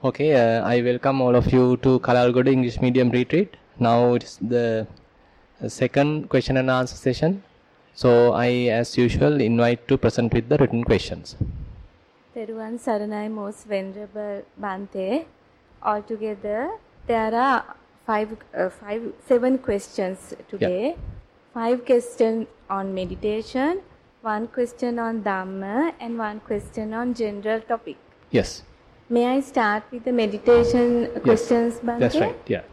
Okay, I welcome all of you to Kalalgoda English Medium Retreat. Now it's the second question and answer session. So I, as usual, invite to present with the written questions. Theruvan Saranai, most venerable Bhante. Altogether, there are seven questions today. Yeah. 5 questions on meditation, 1 question on Dhamma, and 1 question on general topic. Yes. May I start with the meditation questions, Bhante? That's right, yeah.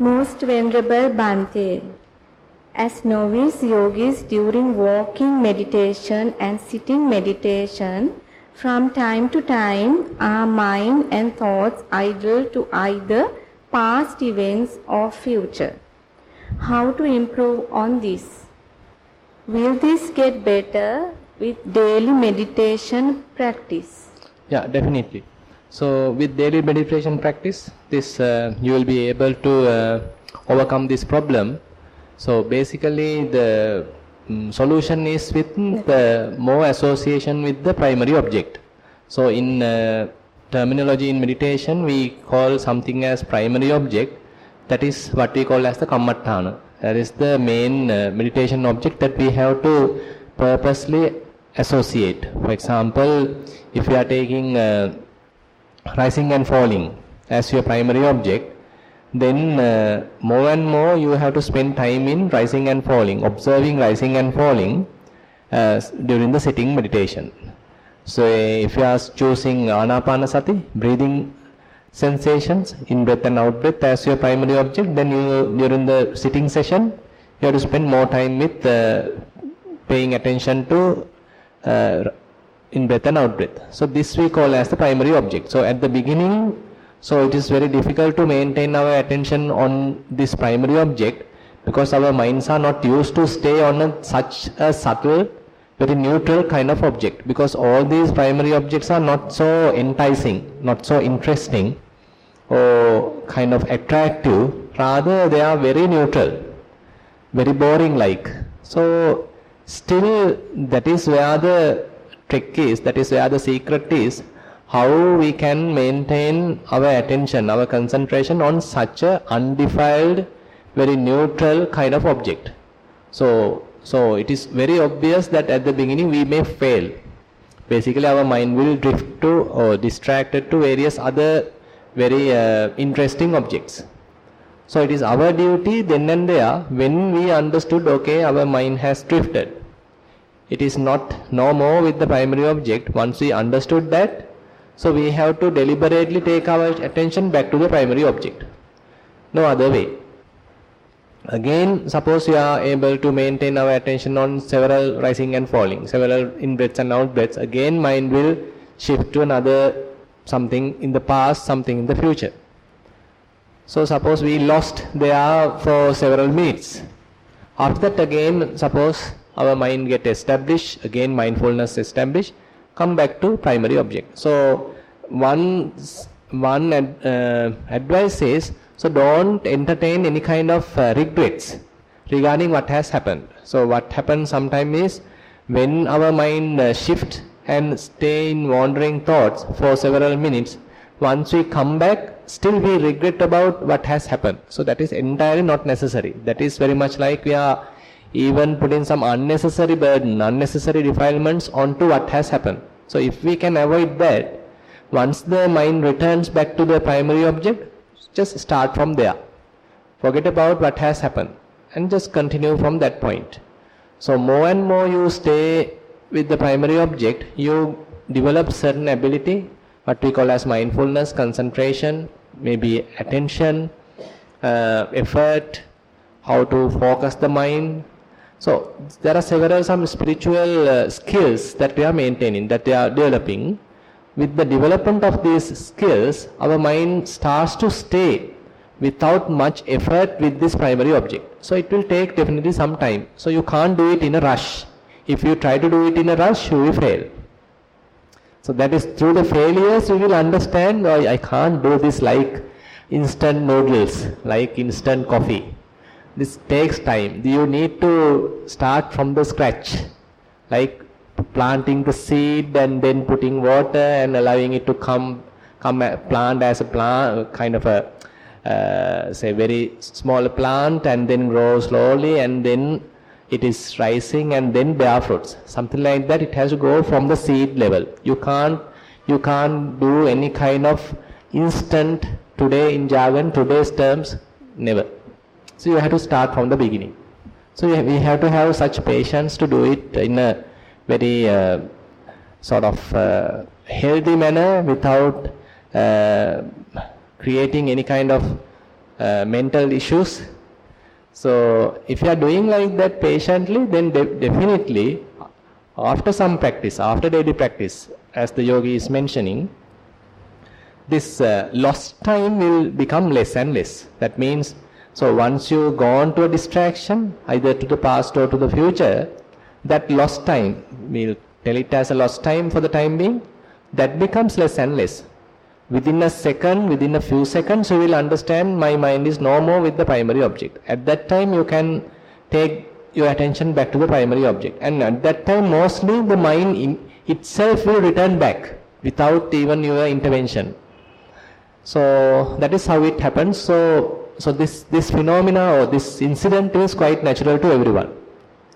Most venerable Bhante, as novice yogis during walking meditation and sitting meditation, from time to time our mind and thoughts idle to either past events or future. How to improve on this? Will this get better with daily meditation practice? Yeah, definitely. So with daily meditation practice, this you will be able to overcome this problem. So basically the solution is with the more association with the primary object. So in terminology in meditation, we call something as primary object. That is what we call as the kammatthana. That is the main meditation object that we have to purposely associate. For example, if you are taking rising and falling as your primary object, then more and more you have to spend time in rising and falling, observing rising and falling during the sitting meditation. So if you are choosing anapanasati, breathing sensations, in breath and out breath as your primary object, then you, during the sitting session, you have to spend more time with paying attention to in breath and out breath. So this we call as the primary object. So at the beginning, so it is very difficult to maintain our attention on this primary object because our minds are not used to stay on such a subtle, very neutral kind of object, because all these primary objects are not so enticing, not so interesting or kind of attractive. Rather they are very neutral, very boring like. So still that is where the trick is, that is where the secret is, how we can maintain our attention, our concentration on such a undefiled, very neutral kind of object. So it is very obvious that at the beginning we may fail. Basically our mind will drift to or distracted to various other very interesting objects. So it is our duty then and there, when we understood, okay, our mind has drifted, it is not no more with the primary object. Once we understood that, so we have to deliberately take our attention back to the primary object. No other way. Again, suppose we are able to maintain our attention on several rising and falling, several in breaths and out breaths, again mind will shift to another something in the past, something in the future. So suppose we lost there for several minutes. After that again, suppose our mind get established, again mindfulness established, come back to primary object. So one advice is, so don't entertain any kind of regrets regarding what has happened. So what happens sometimes is, when our mind shifts and stay in wandering thoughts for several minutes, once we come back, still we regret about what has happened. So that is entirely not necessary. That is very much like we are even putting some unnecessary burden, unnecessary defilements onto what has happened. So if we can avoid that, once the mind returns back to the primary object, just start from there. Forget about what has happened and just continue from that point. So more and more you stay with the primary object, you develop certain ability, what we call as mindfulness, concentration, maybe attention, effort, how to focus the mind. So there are some spiritual skills that we are maintaining, that we are developing. With the development of these skills, our mind starts to stay without much effort with this primary object. So it will take definitely some time. So you can't do it in a rush. If you try to do it in a rush, you will fail. So that is through the failures you will understand, oh, I can't do this like instant noodles, like instant coffee. This takes time. You need to start from the scratch. Like planting the seed and then putting water and allowing it to come plant as a plant, kind of a say very small plant, and then grow slowly, and then it is rising and then bear fruits, something like that. It has to go from the seed level. You can't do any kind of instant, today in jargon, today's terms, never. So you have to start from the beginning. So we have to have such patience to do it in a very sort of healthy manner, without creating any kind of mental issues. So if you are doing like that patiently, then definitely after some practice, after daily practice, as the yogi is mentioning, this lost time will become less and less. That means, so once you go on to a distraction, either to the past or to the future, that lost time, we'll tell it as a lost time for the time being, that becomes less and less. Within a second, within a few seconds, you will understand my mind is no more with the primary object. At that time, you can take your attention back to the primary object. And at that time, mostly the mind itself will return back without even your intervention. So that is how it happens. So this phenomena or this incident is quite natural to everyone.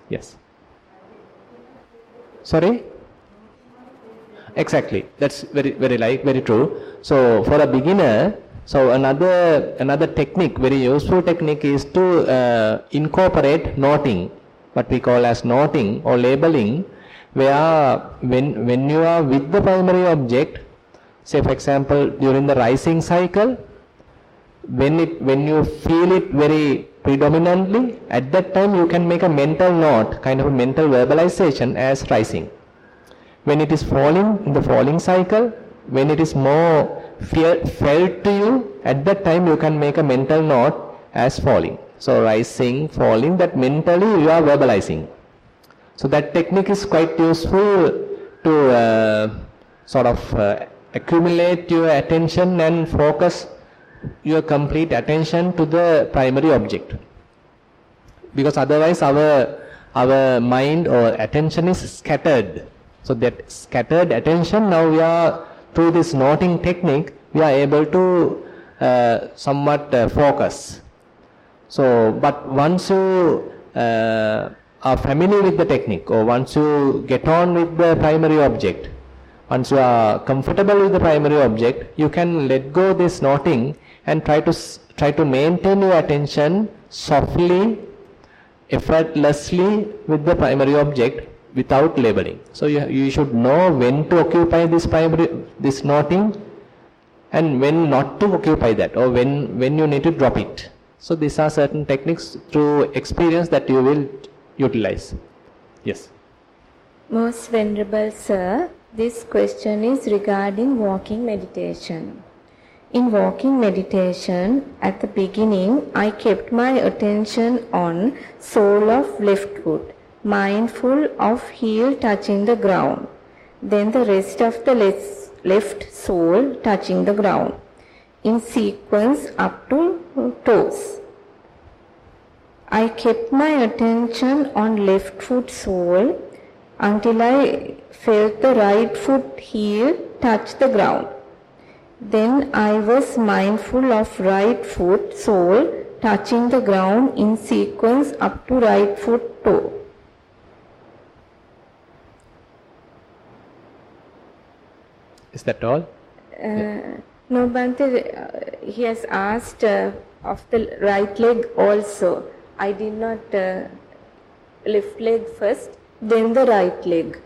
Yes. Sorry? Exactly. That's very true. So for a beginner, so another technique, very useful technique, is to incorporate noting, what we call as noting or labeling, where when you are with the primary object, say for example during the rising cycle, when you feel it very predominantly, at that time you can make a mental note, kind of a mental verbalization as rising. When it is falling, in the falling cycle, when it is more felt to you, at that time you can make a mental note as falling. So rising, falling, that mentally you are verbalizing. So that technique is quite useful to sort of accumulate your attention and focus your complete attention to the primary object. Because otherwise our mind or attention is scattered. So that scattered attention, now we are, through this noting technique, we are able to somewhat focus. So, but once you are familiar with the technique, or once you get on with the primary object, once you are comfortable with the primary object, you can let go this noting and try to maintain your attention softly, effortlessly with the primary object, without labeling. So you should know when to occupy this noting and when not to occupy that, or when you need to drop it. So these are certain techniques through experience that you will utilize. Yes. Most Venerable Sir, this question is regarding walking meditation. In walking meditation, at the beginning, I kept my attention on sole of left foot, mindful of heel touching the ground, then the rest of the left sole touching the ground, in sequence up to toes. I kept my attention on left foot sole until I felt the right foot heel touch the ground. Then I was mindful of right foot sole touching the ground in sequence up to right foot toe. Is that all? No, Bhante, he has asked of the right leg also. I did not left leg first, then the right leg.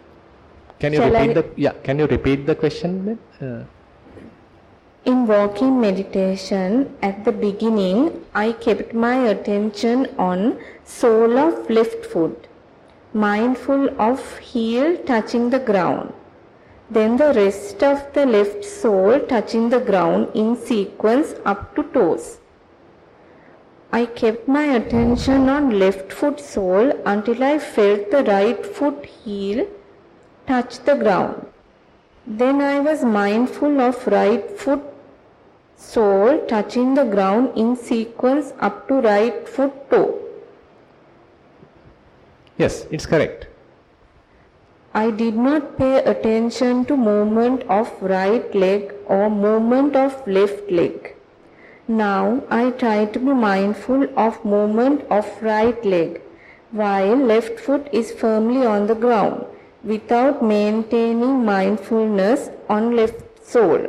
Can you repeat the question then? In walking meditation, at the beginning, I kept my attention on sole of left foot, mindful of heel touching the ground, then the rest of the left sole touching the ground in sequence up to toes. I kept my attention on left foot sole until I felt the right foot heel touch the ground. Then I was mindful of right foot sole touching the ground in sequence up to right foot toe. Yes, it's correct. I did not pay attention to movement of right leg or movement of left leg. Now I try to be mindful of movement of right leg while left foot is firmly on the ground without maintaining mindfulness on left sole.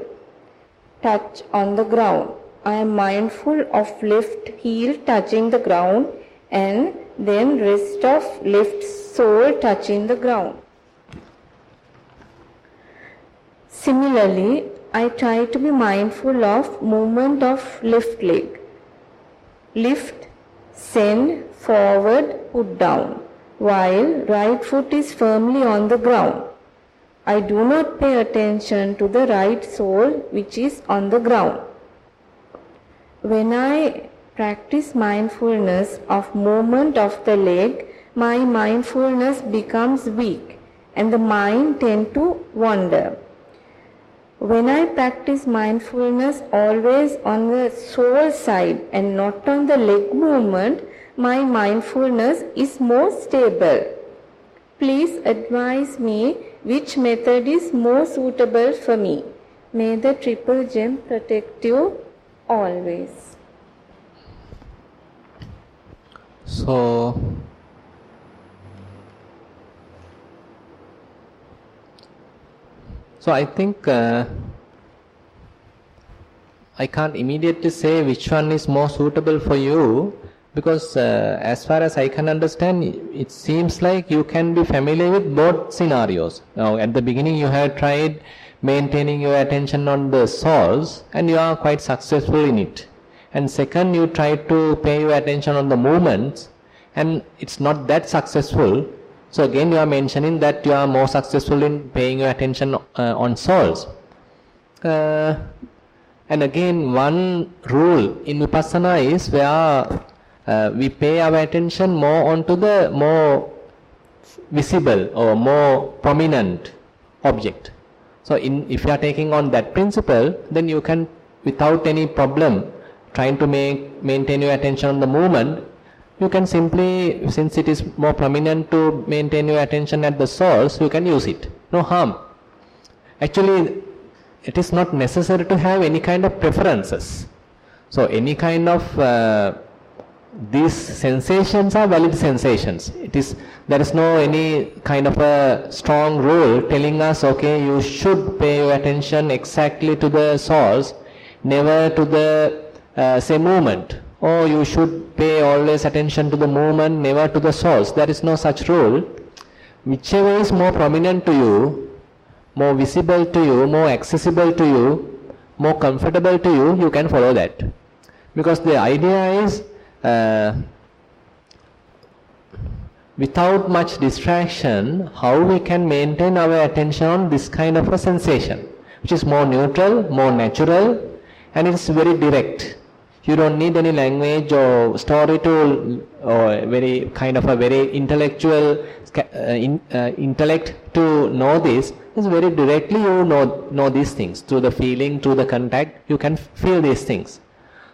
Touch on the ground. I am mindful of left heel touching the ground and then rest of left sole touching the ground. Similarly, I try to be mindful of movement of left leg. Lift, send, forward, put down, while right foot is firmly on the ground. I do not pay attention to the right sole which is on the ground. When I practice mindfulness of movement of the leg, my mindfulness becomes weak and the mind tends to wander. When I practice mindfulness always on the sole side and not on the leg movement, my mindfulness is more stable. Please advise me which method is more suitable for me. May the Triple Gem protect you always. So I think I can't immediately say which one is more suitable for you, because as far as I can understand, it seems like you can be familiar with both scenarios. Now at the beginning you have tried maintaining your attention on the source and you are quite successful in it. And second, you try to pay your attention on the movements and it's not that successful. So again you are mentioning that you are more successful in paying your attention on souls. And again, one rule in Vipassana is where we pay our attention more onto the more visible or more prominent object. So if you are taking on that principle, then you can, without any problem, trying to maintain your attention on the movement, you can simply, since it is more prominent to maintain your attention at the source, you can use it. No harm. Actually, it is not necessary to have any kind of preferences. So any kind of these sensations are valid sensations. There is no any kind of a strong rule telling us, okay, you should pay your attention exactly to the source, never to the say movement. Or you should pay always attention to the movement, never to the source. There is no such rule. Whichever is more prominent to you, more visible to you, more accessible to you, more comfortable to you, you can follow that. Because the idea is, without much distraction, how we can maintain our attention on this kind of a sensation, which is more neutral, more natural, and it's very direct. You don't need any language or story to, or very kind of a very intellectual intellect to know this. It's very directly you know these things through the feeling, through the contact. You can feel these things.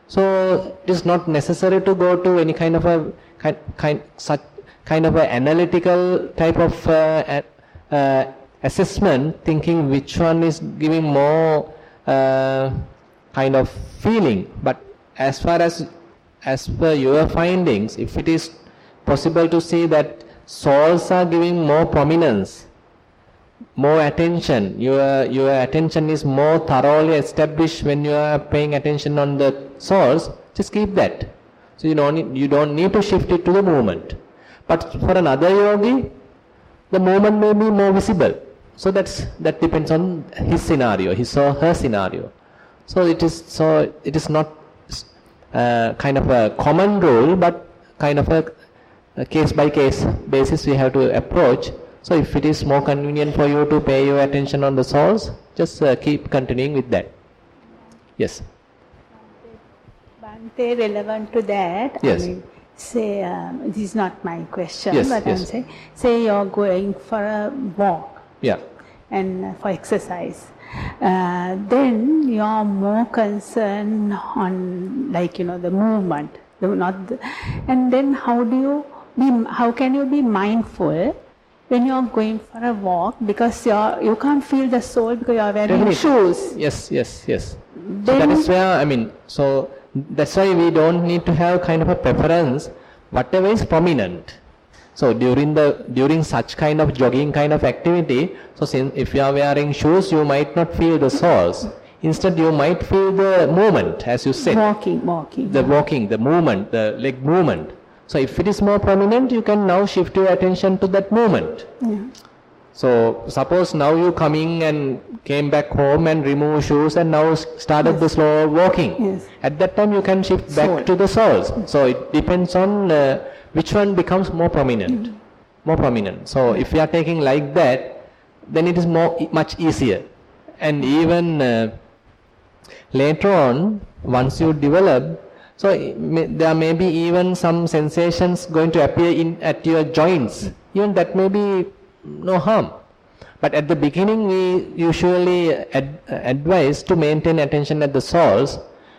So it is not necessary to go to any kind of a such kind of a analytical type of assessment, thinking which one is giving more kind of feeling. But as far as per your findings, if it is possible to see that souls are giving more prominence, more attention, your attention is more thoroughly established when you are paying attention on the source, just keep that. So you don't need to shift it to the movement. But for another yogi, the movement may be more visible. So that depends on his scenario, his or her scenario. So it is not kind of a common rule, but kind of a case by case basis we have to approach. So if it is more convenient for you to pay your attention on the source, just keep continuing with that. Yes. Bhante, relevant to that, yes. I mean, say, this is not my question, yes, but yes. I'm saying, say you're going for a walk, yeah, and for exercise, then you're more concerned on, like, the movement, and then how can you be mindful when you are going for a walk, because you can't feel the sole because you are wearing Definitely. shoes. Yes. So Then- that is where, so that's why we don't need to have kind of a preference, whatever is prominent. So during such kind of jogging kind of activity, so since if you are wearing shoes, you might not feel the soles. Instead, you might feel the movement, as you said. Walking. The walking, the movement, the leg movement. So if it is more prominent, you can now shift your attention to that movement. Yeah. So suppose now you coming and came back home and remove shoes and now started the slow walking. Yes. At that time you can shift back Sole. to the soles. So it depends on which one becomes more prominent. More prominent. So if you are taking like that, then it is much easier. And even later on, once you develop, so there may be even some sensations going to appear at your joints. Even that may be no harm. But at the beginning, we usually advise to maintain attention at the soles,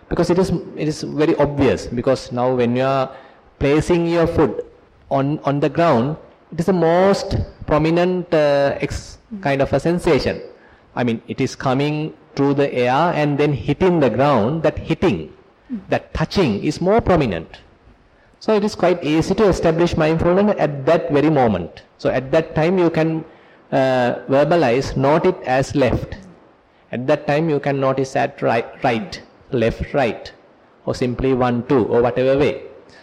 because it is very obvious. Because now when you are placing your foot on the ground, it is the most prominent kind of a sensation. It is coming through the air and then hitting the ground. That hitting, that touching is more prominent. So it is quite easy to establish mindfulness at that very moment. So at that time you can verbalize, note it as left. At that time you can notice at right, left, right, or simply 1, 2, or whatever way.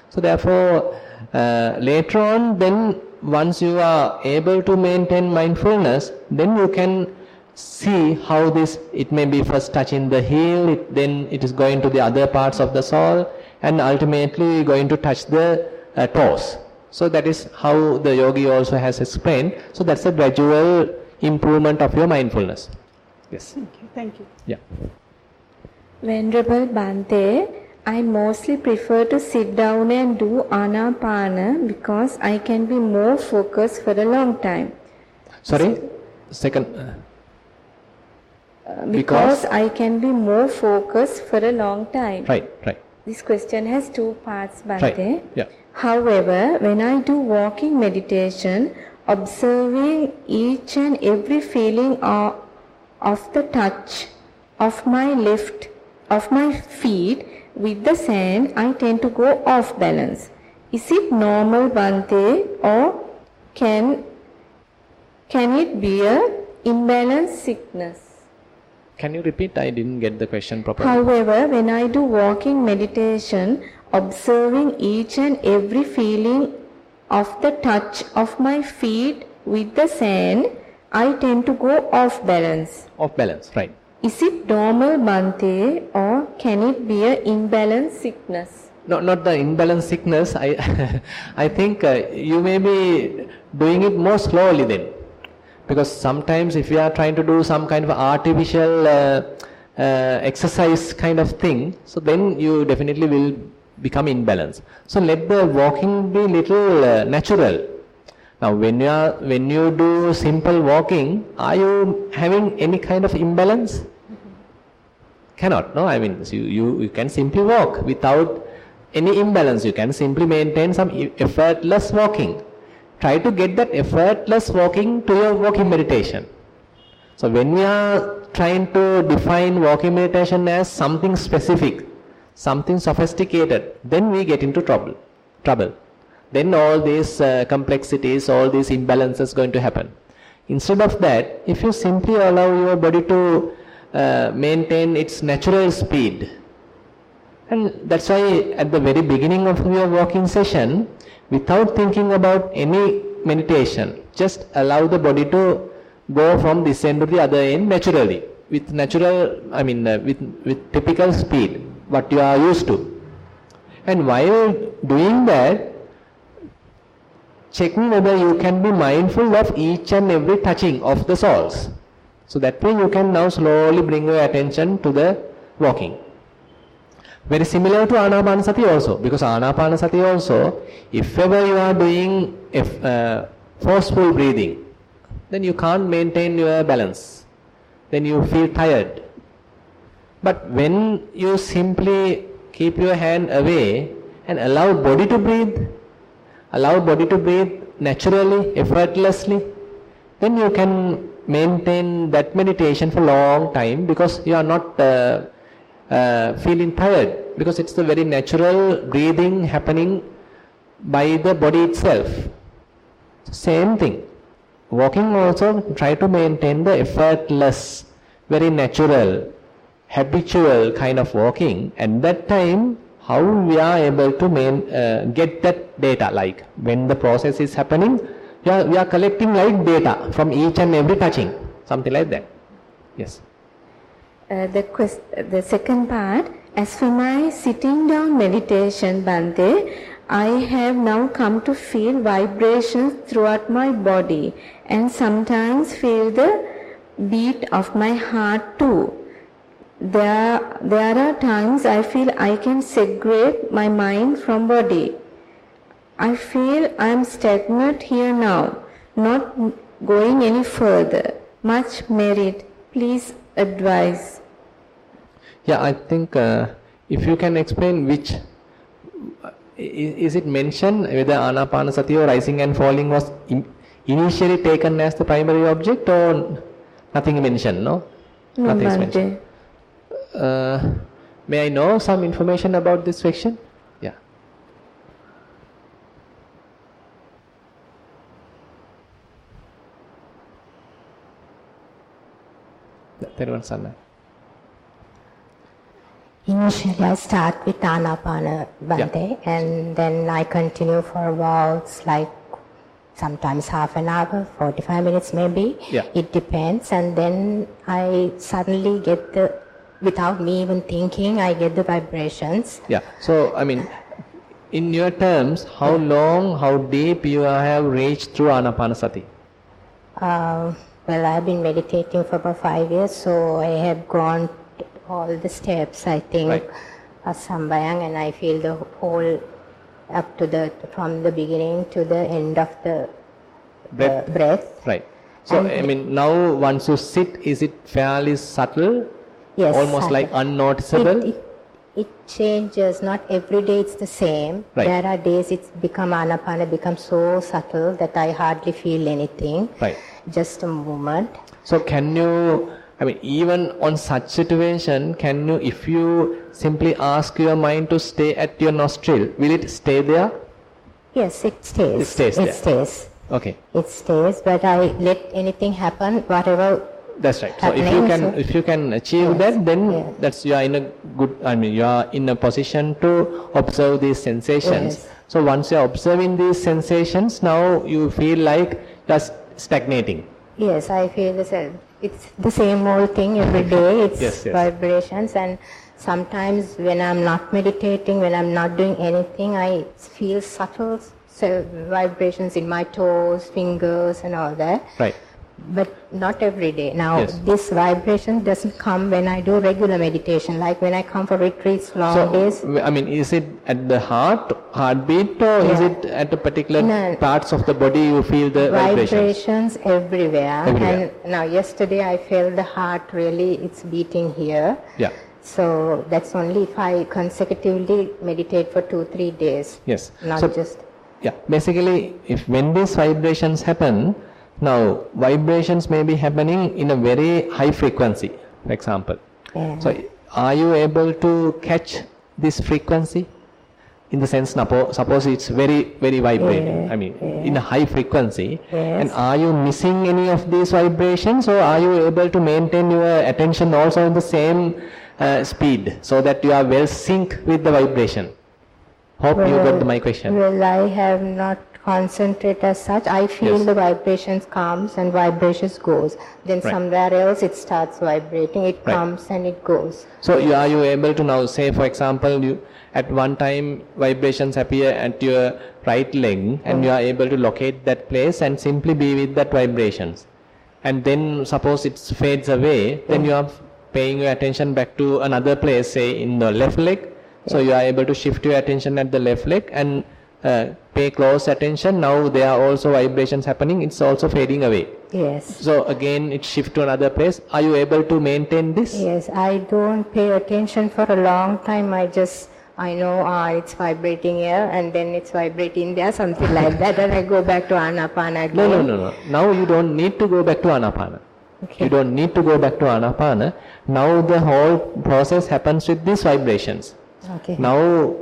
So therefore later on, then once you are able to maintain mindfulness, then you can see how it may be first touching the heel, then it is going to the other parts of the sole, and ultimately going to touch the toes. So that is how the yogi also has explained. So that's a gradual improvement of your mindfulness. Yes. Thank you. Yeah. Venerable Bhante, I mostly prefer to sit down and do Anapana because I can be more focused for a long time. Sorry? Second. Because I can be more focused for a long time. Right. This question has two parts, Bhante. Right. Yeah. However, when I do walking meditation, observing each and every feeling of the touch of my feet with the sand, I tend to go off balance. Is it normal, Bhante, or can it be a imbalanced sickness? Can you repeat? I didn't get the question properly. However, when I do walking meditation, observing each and every feeling of the touch of my feet with the sand, I tend to go off balance. Off balance, right. Is it normal, Bhante, or can it be an imbalanced sickness? No, not the imbalanced sickness. I think you may be doing it more slowly then. Because sometimes if you are trying to do some kind of artificial exercise kind of thing, so then you definitely will become imbalanced. So let the walking be little natural. Now when you do simple walking, are you having any kind of imbalance? Cannot, no? You can simply walk without any imbalance. You can simply maintain some effortless walking. Try to get that effortless walking to your walking meditation. So when we are trying to define walking meditation as something specific, something sophisticated, then we get into trouble. Then all these complexities, all these imbalances going to happen. Instead of that, if you simply allow your body to maintain its natural speed, and that's why at the very beginning of your walking session, without thinking about any meditation, just allow the body to go from this end to the other end naturally, with natural, with typical speed, what you are used to. And while doing that, checking whether you can be mindful of each and every touching of the soles. So that way you can now slowly bring your attention to the walking. Very similar to Anapanasati also, because Anapanasati also, if ever you are doing forceful breathing, then you can't maintain your balance. Then you feel tired. But when you simply keep your hand away and allow body to breathe naturally, effortlessly, then you can maintain that meditation for a long time, because you are not feeling tired, because it's the very natural breathing happening by the body itself. Same thing. Walking also, try to maintain the effortless, very natural, habitual kind of walking. And that time, how we are able to get that data, like when the process is happening, we are collecting like data from each and every touching, something like that. Yes. The second part, as for my sitting down meditation, Bhante, I have now come to feel vibrations throughout my body and sometimes feel the beat of my heart too. There are times I feel I can segregate my mind from body. I feel I am stagnant here now, not going any further. Much merit. Please advise. Yeah, I think if you can explain which, is it mentioned whether Anapanasati or rising and falling was initially taken as the primary object, or nothing mentioned, no? No, nothing is mentioned. May I know some information about this section? Yeah. Thero Sanna. Initially, I start with Anapana, Bhante, and then I continue for walks, like sometimes half an hour, 45 minutes maybe. Yeah. It depends. And then I suddenly get without me even thinking, I get the vibrations. Yeah. So, I mean, in your terms, how long, how deep you have reached through Anapanasati? Well, I've been meditating for about 5 years, so I have gone all the steps, I think, right. Sambayang, and I feel the whole up to from the beginning to the end of the breath. Right. So, And I mean, now once you sit, is it fairly subtle? Yes. Almost like unnoticeable? It changes. Not every day it's the same. Right. There are days it's become Anapana becomes so subtle that I hardly feel anything. Right. Just a movement. So can you, I mean, even on such situation, can you, if you simply ask your mind to stay at your nostril, will it stay there? Yes, it stays. It stays there. It stays. Okay. It stays, but I let anything happen, whatever. That's right. So happening, if you can achieve yes, that, then yes. that's, you are in a good, I mean, you are in a position to observe these sensations. Yes. So once you are observing these sensations, now you feel like just stagnating. Yes, I feel the same. It's the same old thing every day. It's Yes, yes. vibrations, and sometimes when I'm not meditating, when I'm not doing anything, I feel subtle vibrations in my toes, fingers and all that. Right. But not every day. Now, Yes. this vibration doesn't come when I do regular meditation, like when I come for retreats, long days. So, I mean, is it at the heartbeat, or is Yeah. it at the particular No. parts of the body you feel the vibrations? Vibrations everywhere. Everywhere. And now yesterday I felt the heart really, it's beating here. Yeah. So that's only if I consecutively meditate for 2-3 days. Yes. Not So, just. yeah, basically, when these vibrations happen, now vibrations may be happening in a very high frequency, for example. Yeah. So, are you able to catch this frequency? In the sense, suppose it's very, very vibrating, Yeah, I mean, yeah. in a high frequency, Yes. and are you missing any of these vibrations, or are you able to maintain your attention also in the same speed, so that you are well sync with the vibration? Hope you got my question. Well, I have not concentrated as such. I feel Yes. the vibrations comes and vibrations goes. Then Right. somewhere else it starts vibrating. It Right. comes and it goes. So are you able to now say, for example, you at one time vibrations appear at your right leg, and you are able to locate that place and simply be with that vibrations, and then suppose it fades away, then you are paying your attention back to another place, say in the left leg. So you are able to shift your attention at the left leg and pay close attention. Now there are also vibrations happening, it's also fading away. Yes. So again it shift to another place. Are you able to maintain this? Yes, I don't pay attention for a long time. I just I know it's vibrating here and then it's vibrating there, something like that. Then I go back to Anapana again. No. Now you don't need to go back to Anapana. Okay. You don't need to go back to Anapana. Now the whole process happens with these vibrations. Okay. Now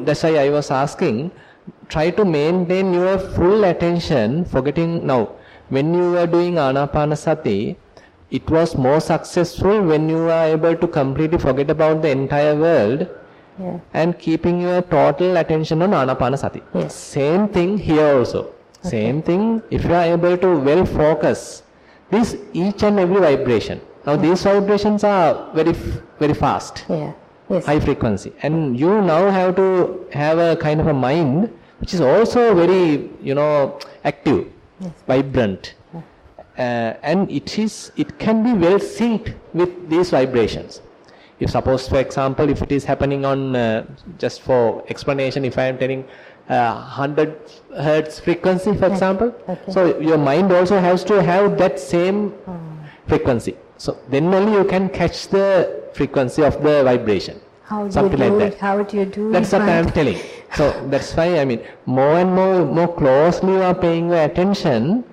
that's why I was asking, try to maintain your full attention, forgetting now. When you are doing Anapanasati, it was more successful when you are able to completely forget about the entire world and keeping your total attention on Anapanasati. Yes. Same thing here also. Okay. Same thing, if you are able to well focus this each and every vibration. Now these vibrations are very fast. Yeah. Yes. High frequency, and you now have to have a kind of a mind which is also very active, vibrant, and it can be well synced with these vibrations. If suppose, for example, if it is happening on just for explanation, if I am telling 100 hertz frequency, for example, so your mind also has to have that same frequency. So then only you can catch the frequency of the vibration. How do something you do like it? that. How do you do That's it? what I am telling. So that's why more and more closely you are paying your attention,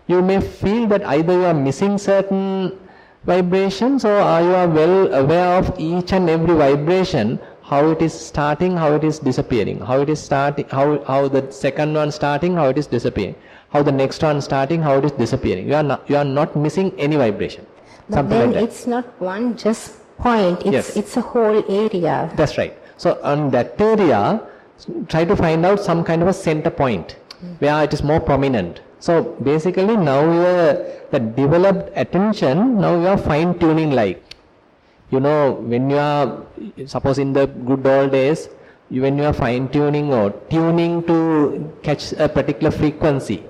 you may feel that either you are missing certain vibrations or you are well aware of each and every vibration, how it is starting, how it is disappearing, how it is starting, how the second one starting, how it is disappearing, how the next one starting, how it is disappearing. You are not missing any vibration. But Something then like that. it's not one just point, it's a whole area. That's right. So on that area, try to find out some kind of a center point where it is more prominent. So basically now the developed attention, now you are fine tuning, like, when you are, suppose in the good old days, when you are fine tuning or tuning to catch a particular frequency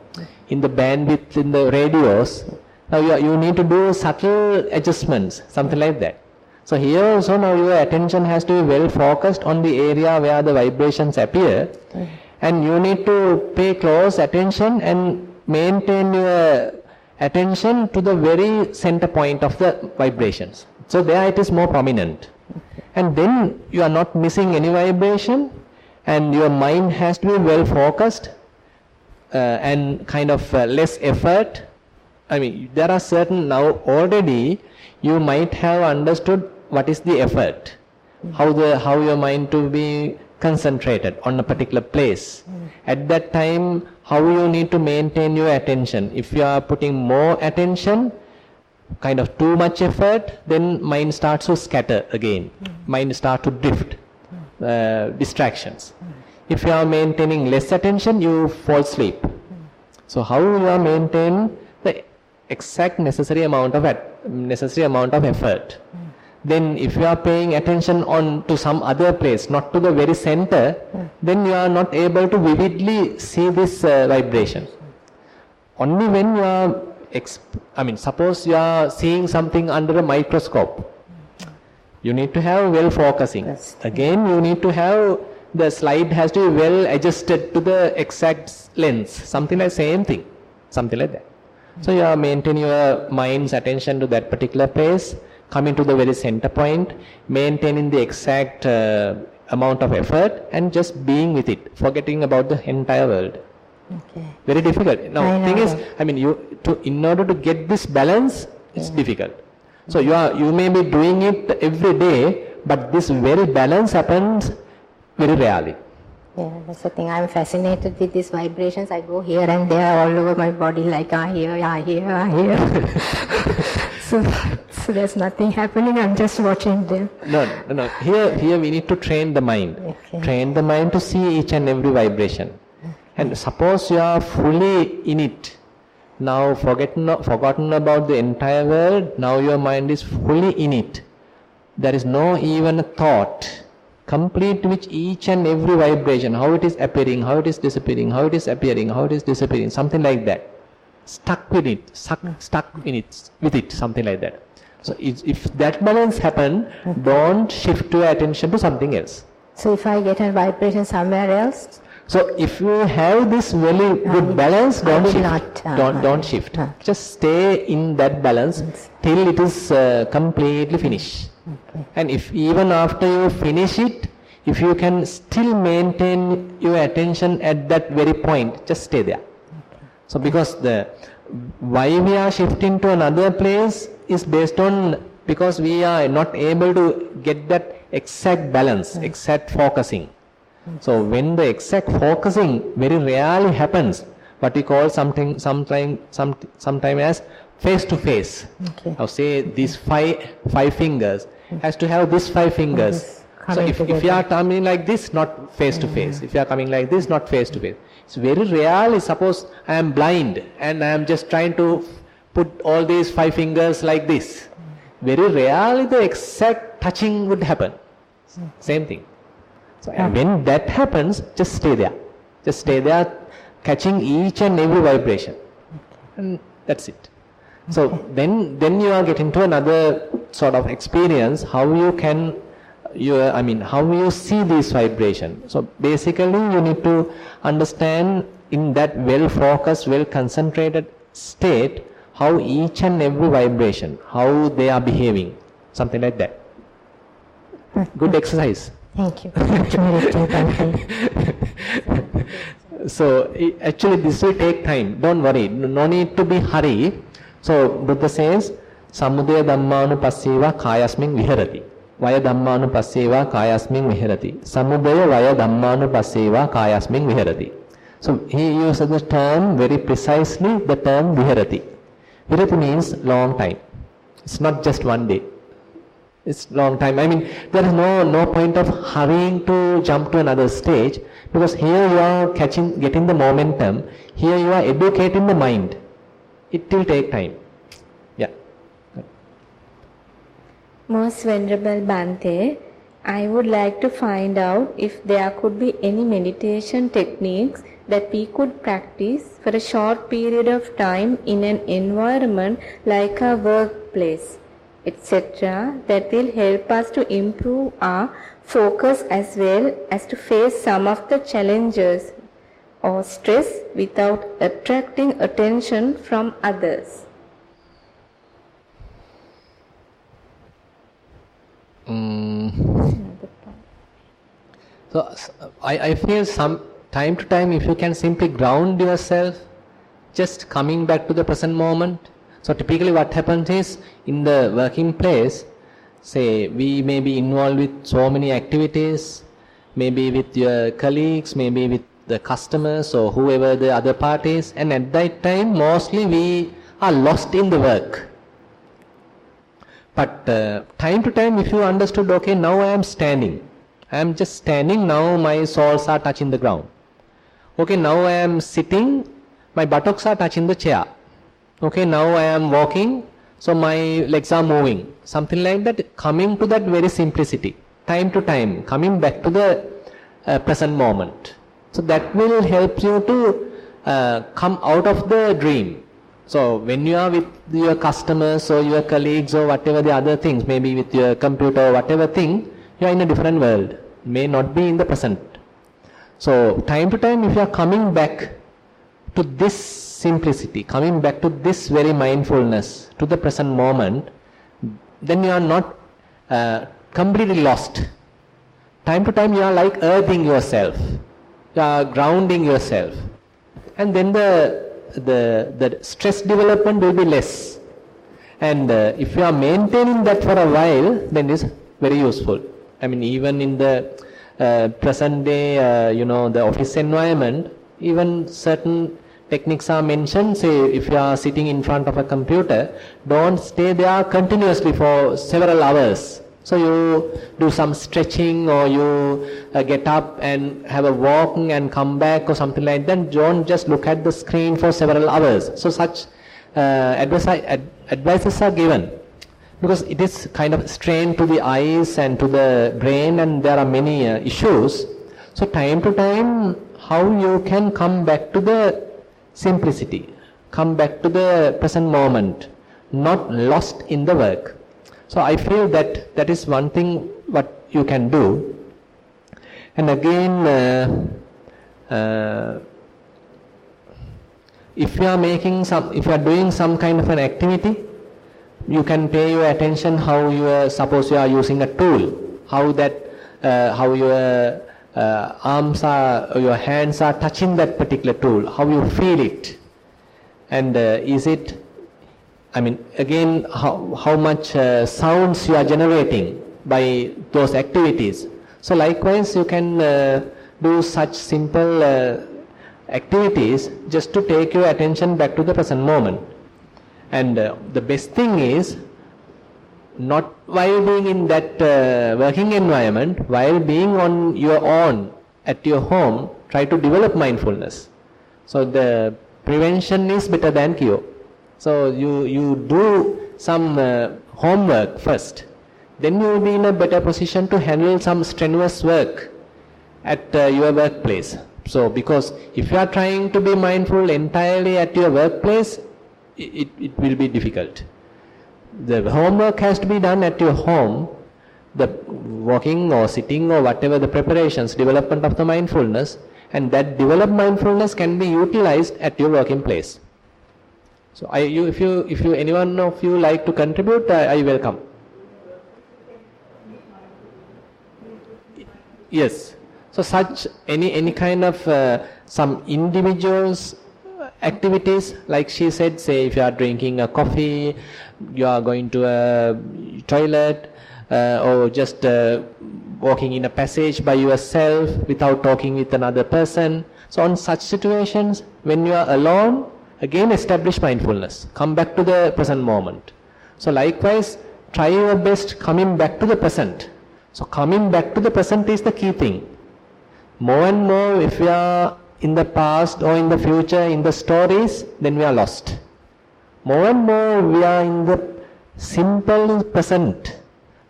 in the bandwidth in the radios, now you need to do subtle adjustments, something like that. So here also now your attention has to be well focused on the area where the vibrations appear, and you need to pay close attention and maintain your attention to the very center point of the vibrations. So there it is more prominent. And then you are not missing any vibration, and your mind has to be well focused and kind of less effort. There are certain, now already you might have understood what is the effort, how your mind to be concentrated on a particular place. At that time, how you need to maintain your attention. If you are putting more attention, kind of too much effort, then mind starts to scatter again. Mind starts to drift, distractions. If you are maintaining less attention, you fall asleep. So how you are maintaining the exact necessary amount of effort. Then if you are paying attention on to some other place, not to the very center, then you are not able to vividly see this vibration. Only when you are, suppose you are seeing something under a microscope, you need to have well focusing. Again, you need to have, the slide has to be well adjusted to the exact lens, something like same thing, something like that. So you are maintaining your mind's attention to that particular place, coming to the very center point, maintaining the exact amount of effort, and just being with it, forgetting about the entire world. Okay. Very difficult. Now, thing is, in order to get this balance, it's difficult. So you may be doing it every day, but this very balance happens very rarely. Yeah, that's the thing. I'm fascinated with these vibrations. I go here and there all over my body, like here. So there's nothing happening. I'm just watching them. No. Here we need to train the mind. Okay. Train the mind to see each and every vibration. And suppose you are fully in it, now forgotten about the entire world, now your mind is fully in it. There is no even a thought, complete which each and every vibration, how it is appearing, how it is disappearing, how it is appearing, how it is disappearing, something like that. Stuck with it, with it, something like that. So if that balance happen, don't shift your attention to something else. So if I get a vibration somewhere else? So if you have this very good balance, don't shift. Don't shift. Just stay in that balance till it is completely finished. Okay. And if even after you finish it, if you can still maintain your attention at that very point, just stay there. So because why we are shifting to another place is based on, because we are not able to get that exact balance, exact focusing. So when the exact focusing very rarely happens, what we call sometime as face to face. I'll say these five fingers has to have these 5 fingers. So if you are coming like this, not face to face. If you are coming like this, not face to face. It's very rarely, suppose I am blind and I am just trying to put all these 5 fingers like this. Very rarely the exact touching would happen. Same thing. So when that happens, just stay there. Just stay there, catching each and every vibration. And that's it. So then you are getting to another sort of experience, how you can, how you see this vibration. So basically you need to understand in that well-focused, well-concentrated state, how each and every vibration, how they are behaving, something like that. Good exercise. Thank you. So actually this will take time. Don't worry. No need to be hurry. So Buddha says, Samudaya Dhammanupasseva Kayasmin Viharati. Vaya Dhammanupasseva Kayasmin Viharati. Samudaya Vaya Dhammanupasseva Kayasmin Viharati. So he uses the term very precisely, the term Viharati. Viharati means long time. It's not just one day. It's long time. I mean, there is no point of hurrying to jump to another stage, because here you are getting the momentum. Here you are educating the mind. It will take time. Yeah. Most Venerable Bhante, I would like to find out if there could be any meditation techniques that we could practice for a short period of time in an environment like a workplace, etc., that will help us to improve our focus as well as to face some of the challenges or stress without attracting attention from others. So I feel some time to time, if you can simply ground yourself, just coming back to the present moment. So typically what happens is, in the working place, say we may be involved with so many activities, maybe with your colleagues, maybe with the customers or whoever the other parties, and at that time mostly we are lost in the work. But time to time, if you understood, okay, now I am standing, I am just standing, now my soles are touching the ground. Okay, now I am sitting, my buttocks are touching the chair. Okay, now I am walking, so my legs are moving. Something like that, coming to that very simplicity, time to time, coming back to the present moment. So that will help you to come out of the dream. So when you are with your customers or your colleagues or whatever the other things, maybe with your computer or whatever thing, you are in a different world, may not be in the present. So time to time, if you are coming back to this simplicity, coming back to this very mindfulness, to the present moment, then you are not completely lost. Time to time, you are like earthing yourself, you are grounding yourself, and then the stress development will be less. And if you are maintaining that for a while, then it is very useful. I mean, even in the present day, the office environment, even certain techniques are mentioned. Say, if you are sitting in front of a computer, don't stay there continuously for several hours. So you do some stretching, or you get up and have a walk and come back or something like that. Don't just look at the screen for several hours. So such advices are given, because it is kind of strain to the eyes and to the brain, and there are many issues. So time to time, how you can come back to the simplicity, come back to the present moment, not lost in the work. So I feel that is one thing what you can do. And again, if you are doing some kind of an activity, you can pay your attention how suppose you are using a tool, how that how your arms are, your hands are touching that particular tool, how you feel it. And is it, I mean, again, how much sounds you are generating by those activities. So likewise, you can do such simple activities just to take your attention back to the present moment. And the best thing is, not while being in that working environment, while being on your own at your home, try to develop mindfulness. So the prevention is better than cure. So you do some homework first, then you will be in a better position to handle some strenuous work at your workplace. So because if you are trying to be mindful entirely at your workplace, it will be difficult. The homework has to be done at your home. The walking or sitting or whatever the preparations, development of the mindfulness, and that developed mindfulness can be utilized at your working place. So if you anyone of you like to contribute, I welcome. Yes. So such any kind of some individuals activities, like she said, say if you are drinking a coffee, you are going to a toilet, or just walking in a passage by yourself without talking with another person. So on such situations, when you are alone, again establish mindfulness. Come back to the present moment. So likewise, try your best coming back to the present. So coming back to the present is the key thing. More and more, if we are in the past or in the future, in the stories, then we are lost. More and more we are in the simple present,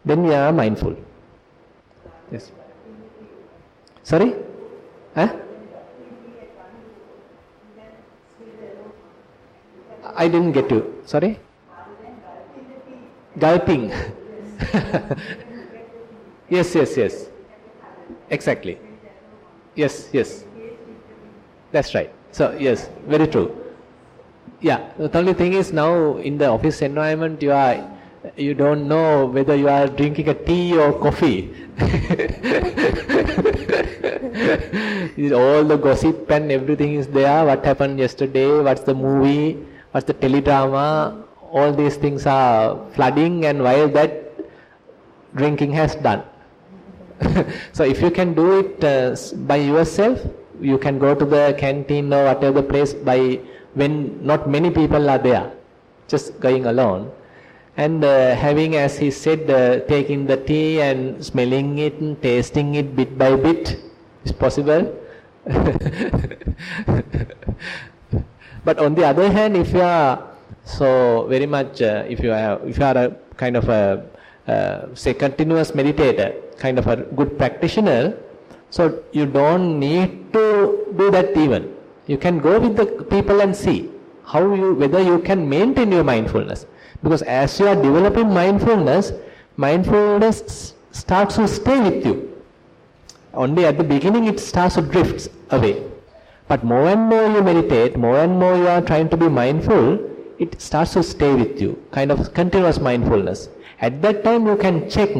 then we are mindful. Yes. Sorry? Huh? I didn't get you. Sorry? Gulping. Yes. Exactly. Yes. That's right. So, yes, very true. Yeah, the only thing is now in the office environment, you don't know whether you are drinking a tea or coffee. All the gossip and everything is there. What happened yesterday, what's the movie, what's the teledrama, all these things are flooding, and while that drinking has done. So if you can do it by yourself, you can go to the canteen or whatever place when not many people are there, just going alone, and having, as he said, taking the tea and smelling it and tasting it bit by bit is possible. But on the other hand, if you are so very much, if you are a kind of a say continuous meditator, kind of a good practitioner, so you don't need to do that even. You can go with the people and see whether you can maintain your mindfulness. Because as you are developing mindfulness starts to stay with you. Only at the beginning it starts to drift away. But more and more you meditate, more and more you are trying to be mindful, it starts to stay with you, kind of continuous mindfulness. At that time you can check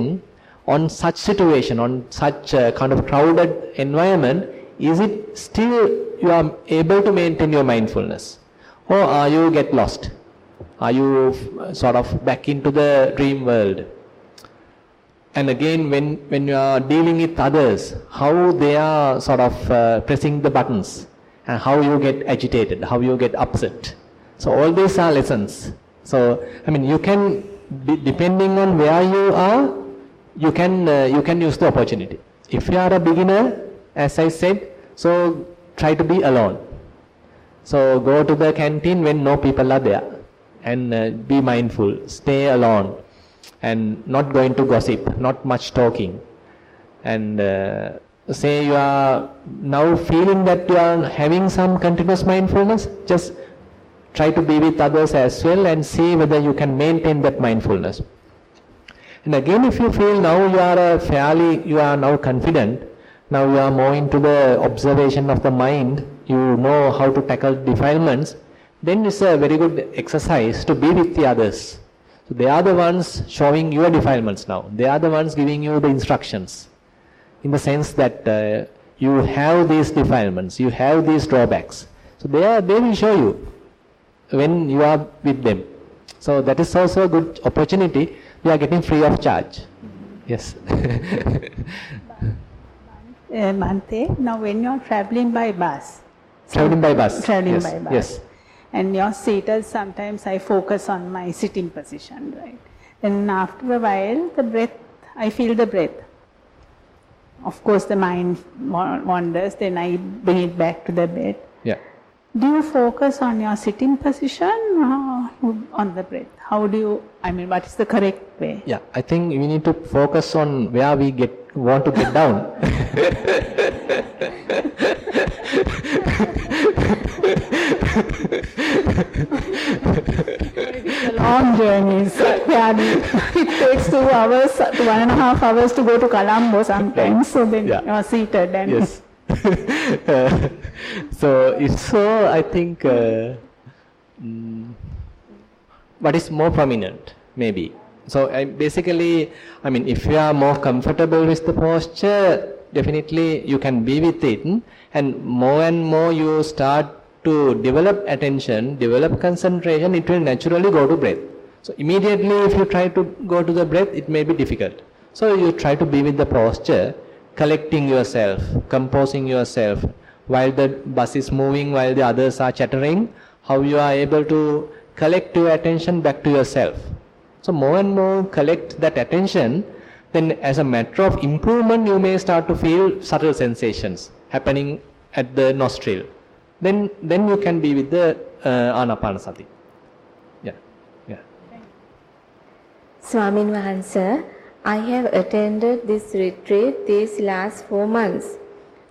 on such situation, on such kind of crowded environment, is it still you are able to maintain your mindfulness, or are you get lost? Are you sort of back into the dream world? And again, when you are dealing with others, how they are sort of pressing the buttons, and how you get agitated, how you get upset. So all these are lessons. So I mean, you can, depending on where you are, you can use the opportunity. If you are a beginner, as I said, so try to be alone. So go to the canteen when no people are there, and be mindful, stay alone, and not going to gossip, not much talking. And say you are now feeling that you are having some continuous mindfulness, just try to be with others as well and see whether you can maintain that mindfulness. And again, if you feel now you are now confident, now you are more into the observation of the mind, you know how to tackle defilements, then it's a very good exercise to be with the others. So they are the ones showing your defilements now. They are the ones giving you the instructions. in the sense that you have these defilements, you have these drawbacks. So they will show you when you are with them. So that is also a good opportunity. You are getting free of charge. Yes. Bhante, now when you are traveling by bus. Traveling by bus. Traveling Yes. by bus. Yes. And you're seated, sometimes I focus on my sitting position, right? And after a while, the breath, I feel the breath. Of course, the mind wanders, then I bring it back to the bed. Yeah. Do you focus on your sitting position or on the breath? How do you, what is the correct way? Yeah, I think we need to focus on where we want to get down. Long journeys. It takes 2 hours, 1.5 hours to go to Colombo sometimes. So then you are seated. And yes. So it's so, I think, what is more prominent, maybe. So basically, if you are more comfortable with the posture, definitely you can be with it, and more you start to develop attention, develop concentration, it will naturally go to breath. So immediately if you try to go to the breath, it may be difficult. So you try to be with the posture, collecting yourself, composing yourself, while the bus is moving, while the others are chattering, how you are able to collect your attention back to yourself. So more and more collect that attention, then as a matter of improvement, you may start to feel subtle sensations happening at the nostril. Then you can be with the Anapanasati. Yeah. Swamin Wahansa, I have attended this retreat these last 4 months.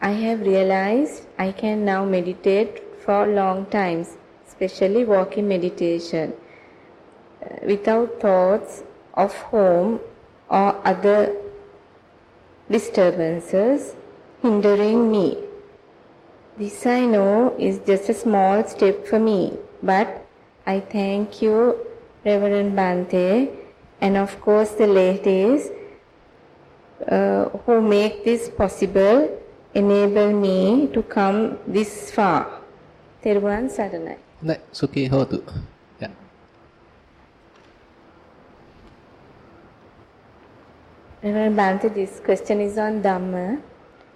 I have realized I can now meditate for long times, especially walking meditation, without thoughts of home or other disturbances hindering me. This I know is just a small step for me, but I thank you, Reverend Bhante, and of course the ladies who make this possible, enable me to come this far. Theruvan Saranai. Sukhi hotu. Yeah. Reverend Bhante, this question is on Dhamma.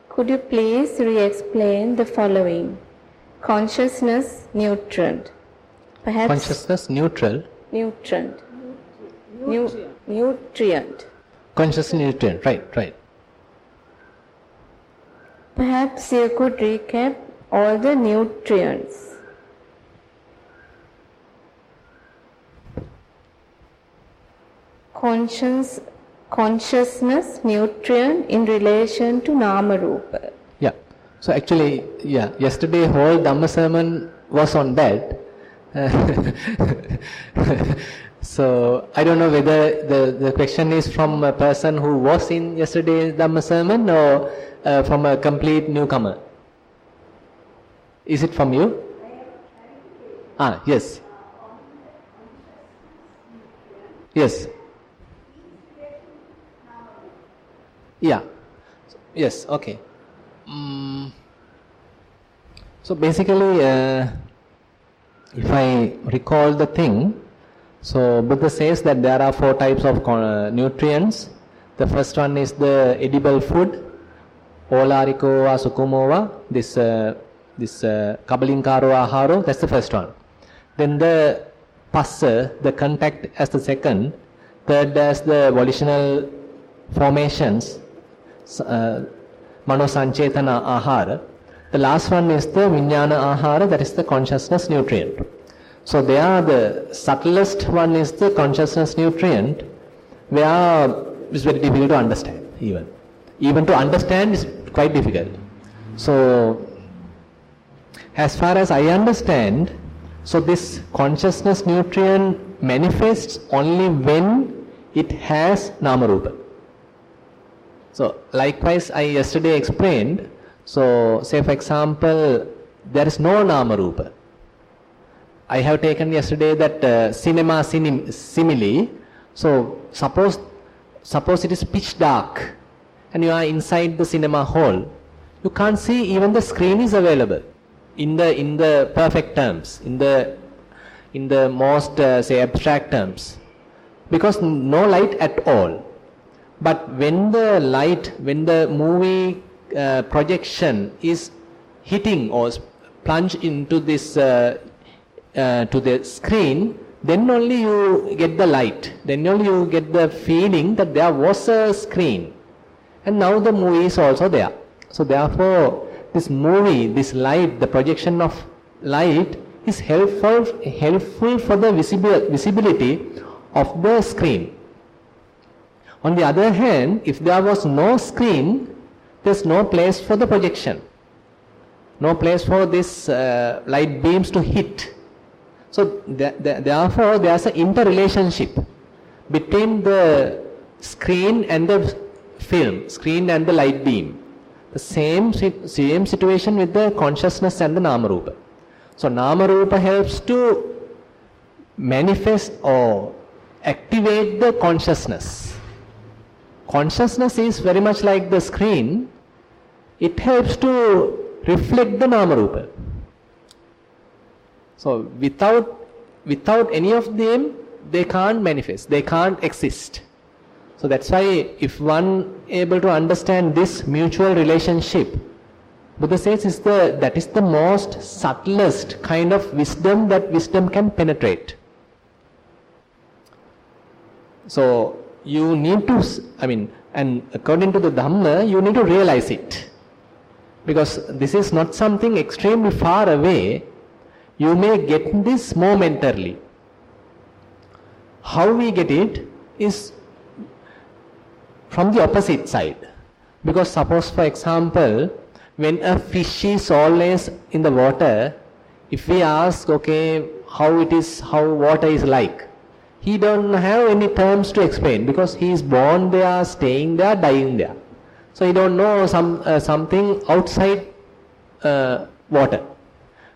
Could you please re-explain the following? Consciousness nutrient. Perhaps Consciousness neutral. Nutrient. Consciousness nutrient. Right. Perhaps you could recap all the nutrients. Consciousness nutrient in relation to Nama Rupa. Yeah. So actually, yesterday whole Dhamma sermon was on that. So I don't know whether the question is from a person who was in yesterday's Dhamma sermon or from a complete newcomer. Is it from you? Yes. Yes. Yeah. Yes. Okay. So basically, if I recall the thing, so Buddha says that there are 4 types of nutrients. The first one is the edible food, olariko wa sukumova, this kabalinkaro aharo, that's the first one. Then the passa, the contact, as the second. Third as the volitional formations, manosanchetana ahara. The last one is the vijnana ahara, that is the consciousness nutrient. So they are the subtlest one is the consciousness nutrient, where it's very difficult to understand even. Even to understand is quite difficult. So as far as I understand, so this consciousness nutrient manifests only when it has Nama Rupa. So likewise I yesterday explained, so say for example, there is no Nama Rupa. I have taken yesterday that cinema simile. So suppose it is pitch dark and you are inside the cinema hall, you can't see even the screen is available in the perfect terms, in the most say abstract terms, because no light at all. But when the movie projection is hitting or plunge into this to the screen, then only you get the light, then only you get the feeling that there was a screen, and now the movie is also there. So therefore this movie, this light, the projection of light is helpful for the visibility of the screen. On the other hand, if there was no screen, there's no place for the projection, no place for this light beams to hit. So therefore there's an interrelationship between the screen and the film, screen and the light beam. The same situation with the consciousness and the Nama Rupa. So Nama Rupa helps to manifest or activate the consciousness. Consciousness is very much like the screen. It helps to reflect the Nama Rupa. So without any of them, they can't manifest, they can't exist. So that's why if one able to understand this mutual relationship, Buddha says that is the most subtlest kind of wisdom that wisdom can penetrate. So you need to, and according to the Dhamma, you need to realize it. Because this is not something extremely far away. You may get this momentarily. How we get it is from the opposite side. Because suppose, for example, when a fish is always in the water, if we ask, okay, how water is like, he don't have any terms to explain, because he is born there, staying there, dying there. So he don't know something outside water.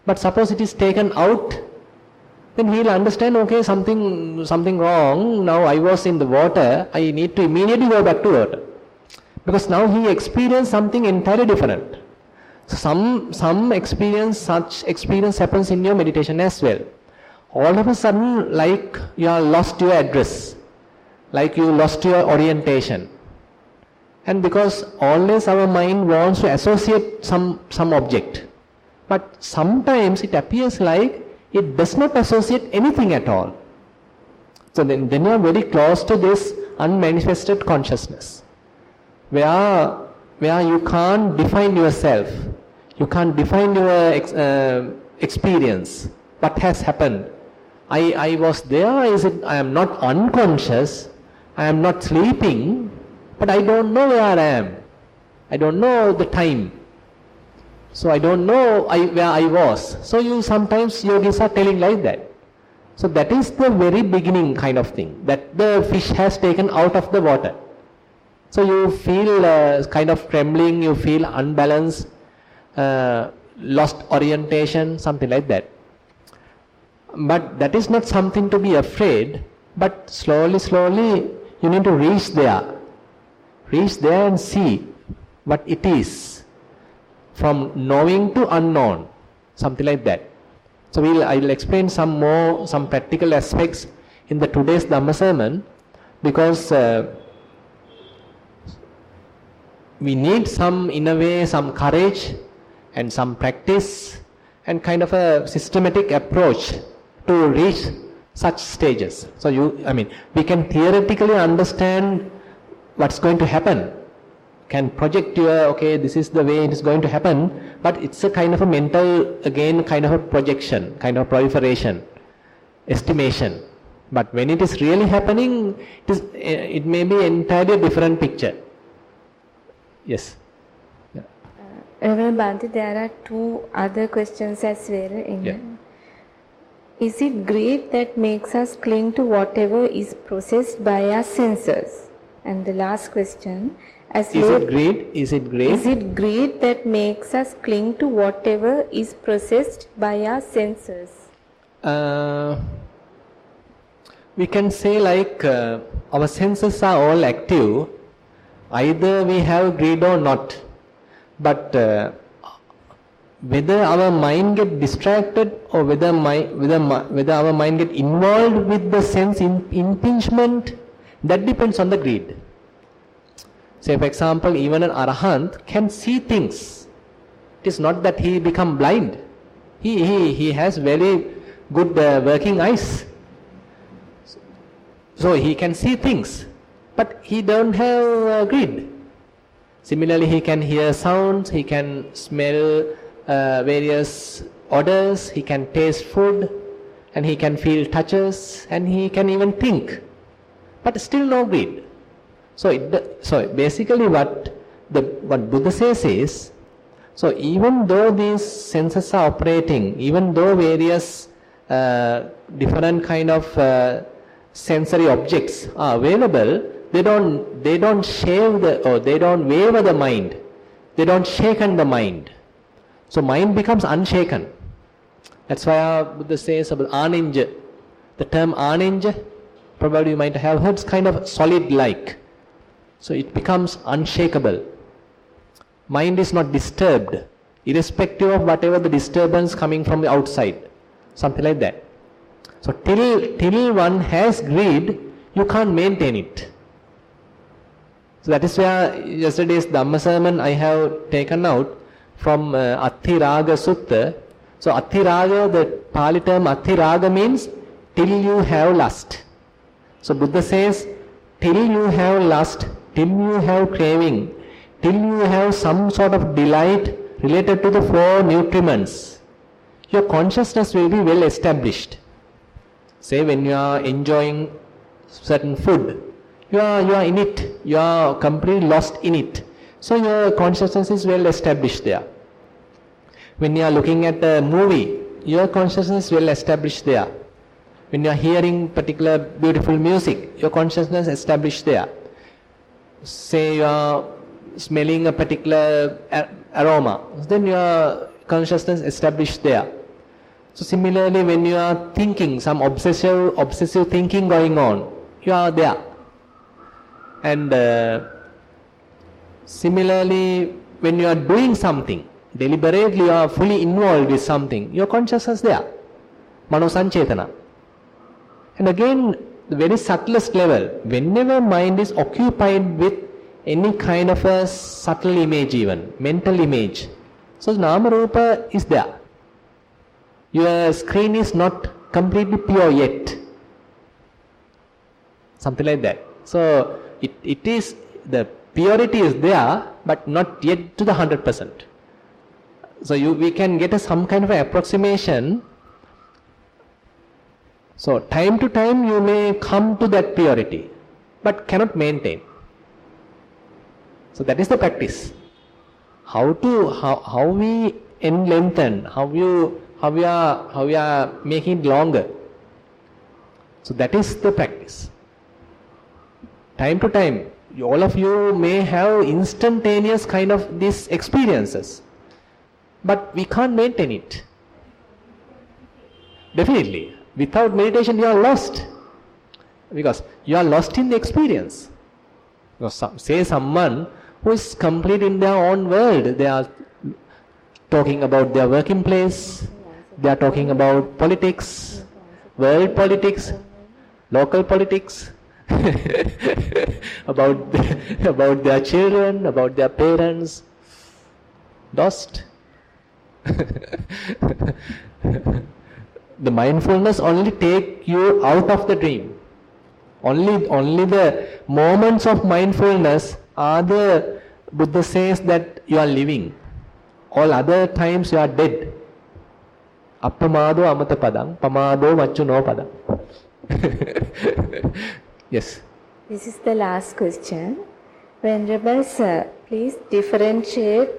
But suppose it is taken out, then he will understand, okay, something wrong. Now I was in the water, I need to immediately go back to water. Because now he experienced something entirely different. So such experience happens in your meditation as well. All of a sudden, like you are lost your address, like you lost your orientation. And because always our mind wants to associate some object. But sometimes it appears like it does not associate anything at all. So then you are very close to this unmanifested consciousness, where you can't define yourself, you can't define your experience. What has happened? I was there, I am not unconscious, I am not sleeping, but I don't know where I am. I don't know the time. So I don't know where I was. So sometimes yogis are telling like that. So that is the very beginning kind of thing, that the fish has taken out of the water. So you feel kind of trembling, you feel unbalanced, lost orientation, something like that. But that is not something to be afraid, but slowly you need to reach there and see what it is, from knowing to unknown, something like that. So I will explain some practical aspects in the today's Dhamma sermon, because we need some courage and some practice and kind of a systematic approach to reach such stages. So we can theoretically understand what's going to happen, can project okay, this is the way it is going to happen, but it's a kind of a mental, again, kind of a projection, kind of proliferation, estimation. But when it is really happening, it may be entirely a different picture. Yes. Reverend Bhante, there are two other questions as well. Is it greed that makes us cling to whatever is processed by our senses? And the last question, Is it greed? Is it greed that makes us cling to whatever is processed by our senses? We can say like our senses are all active, Either we have greed or not. But whether our mind get distracted or whether our mind get involved with the sense impingement, that depends on the greed. Say for example, even an arahant can see things. It is not that he become blind. He has very good working eyes. So he can see things, but he don't have greed. Similarly, he can hear sounds, he can smell various odors, he can taste food, and he can feel touches, and he can even think, but still no greed. So basically what Buddha says is, so even though these senses are operating, even though various different kind of sensory objects are available, they don't shave they don't waver the mind, they don't shaken the mind. So mind becomes unshaken. That's why Buddha says about aninja. The term aninja, probably you might have heard, is kind of solid like. So it becomes unshakable. Mind is not disturbed, irrespective of whatever the disturbance coming from the outside. Something like that. So till one has greed, you can't maintain it. So that is where yesterday's Dhamma sermon I have taken out from Athiraga Sutta. So Athiraga, the Pali term Athiraga means till you have lust. So Buddha says, till you have lust, till you have craving, till you have some sort of delight related to the four nutriments, your consciousness will be well established. Say when you are enjoying certain food, you are in it, you are completely lost in it. So your consciousness is well established there. When you are looking at a movie, your consciousness is well established there. When you are hearing particular beautiful music, your consciousness is established there. Say you are smelling a particular aroma, then your consciousness is established there. So similarly, when you are thinking, some obsessive thinking going on, you are there. And similarly, when you are doing something, deliberately you are fully involved with something, your consciousness there, mano sanchetana. And again, the very subtlest level, whenever mind is occupied with any kind of a subtle image, even mental image, so nama rupa is there. Your screen is not completely pure yet. Something like that. So it is, the purity is there, but not yet to the 100%. So we can get some kind of approximation. So time to time you may come to that purity, but cannot maintain. So that is the practice. How we lengthen, how we are making it longer. So that is the practice. Time to time, all of you may have instantaneous kind of these experiences, but we can't maintain it. Definitely. Without meditation, you are lost. Because you are lost in the experience. Say someone who is complete in their own world, they are talking about their working place, they are talking about politics, world politics, local politics, about their children, about their parents. Lost. The mindfulness only take you out of the dream. Only the moments of mindfulness are the Buddha says that you are living. All other times you are dead. Appamado amata padang, pamado machu no padang. Yes. This is the last question. Venerable Sir, please differentiate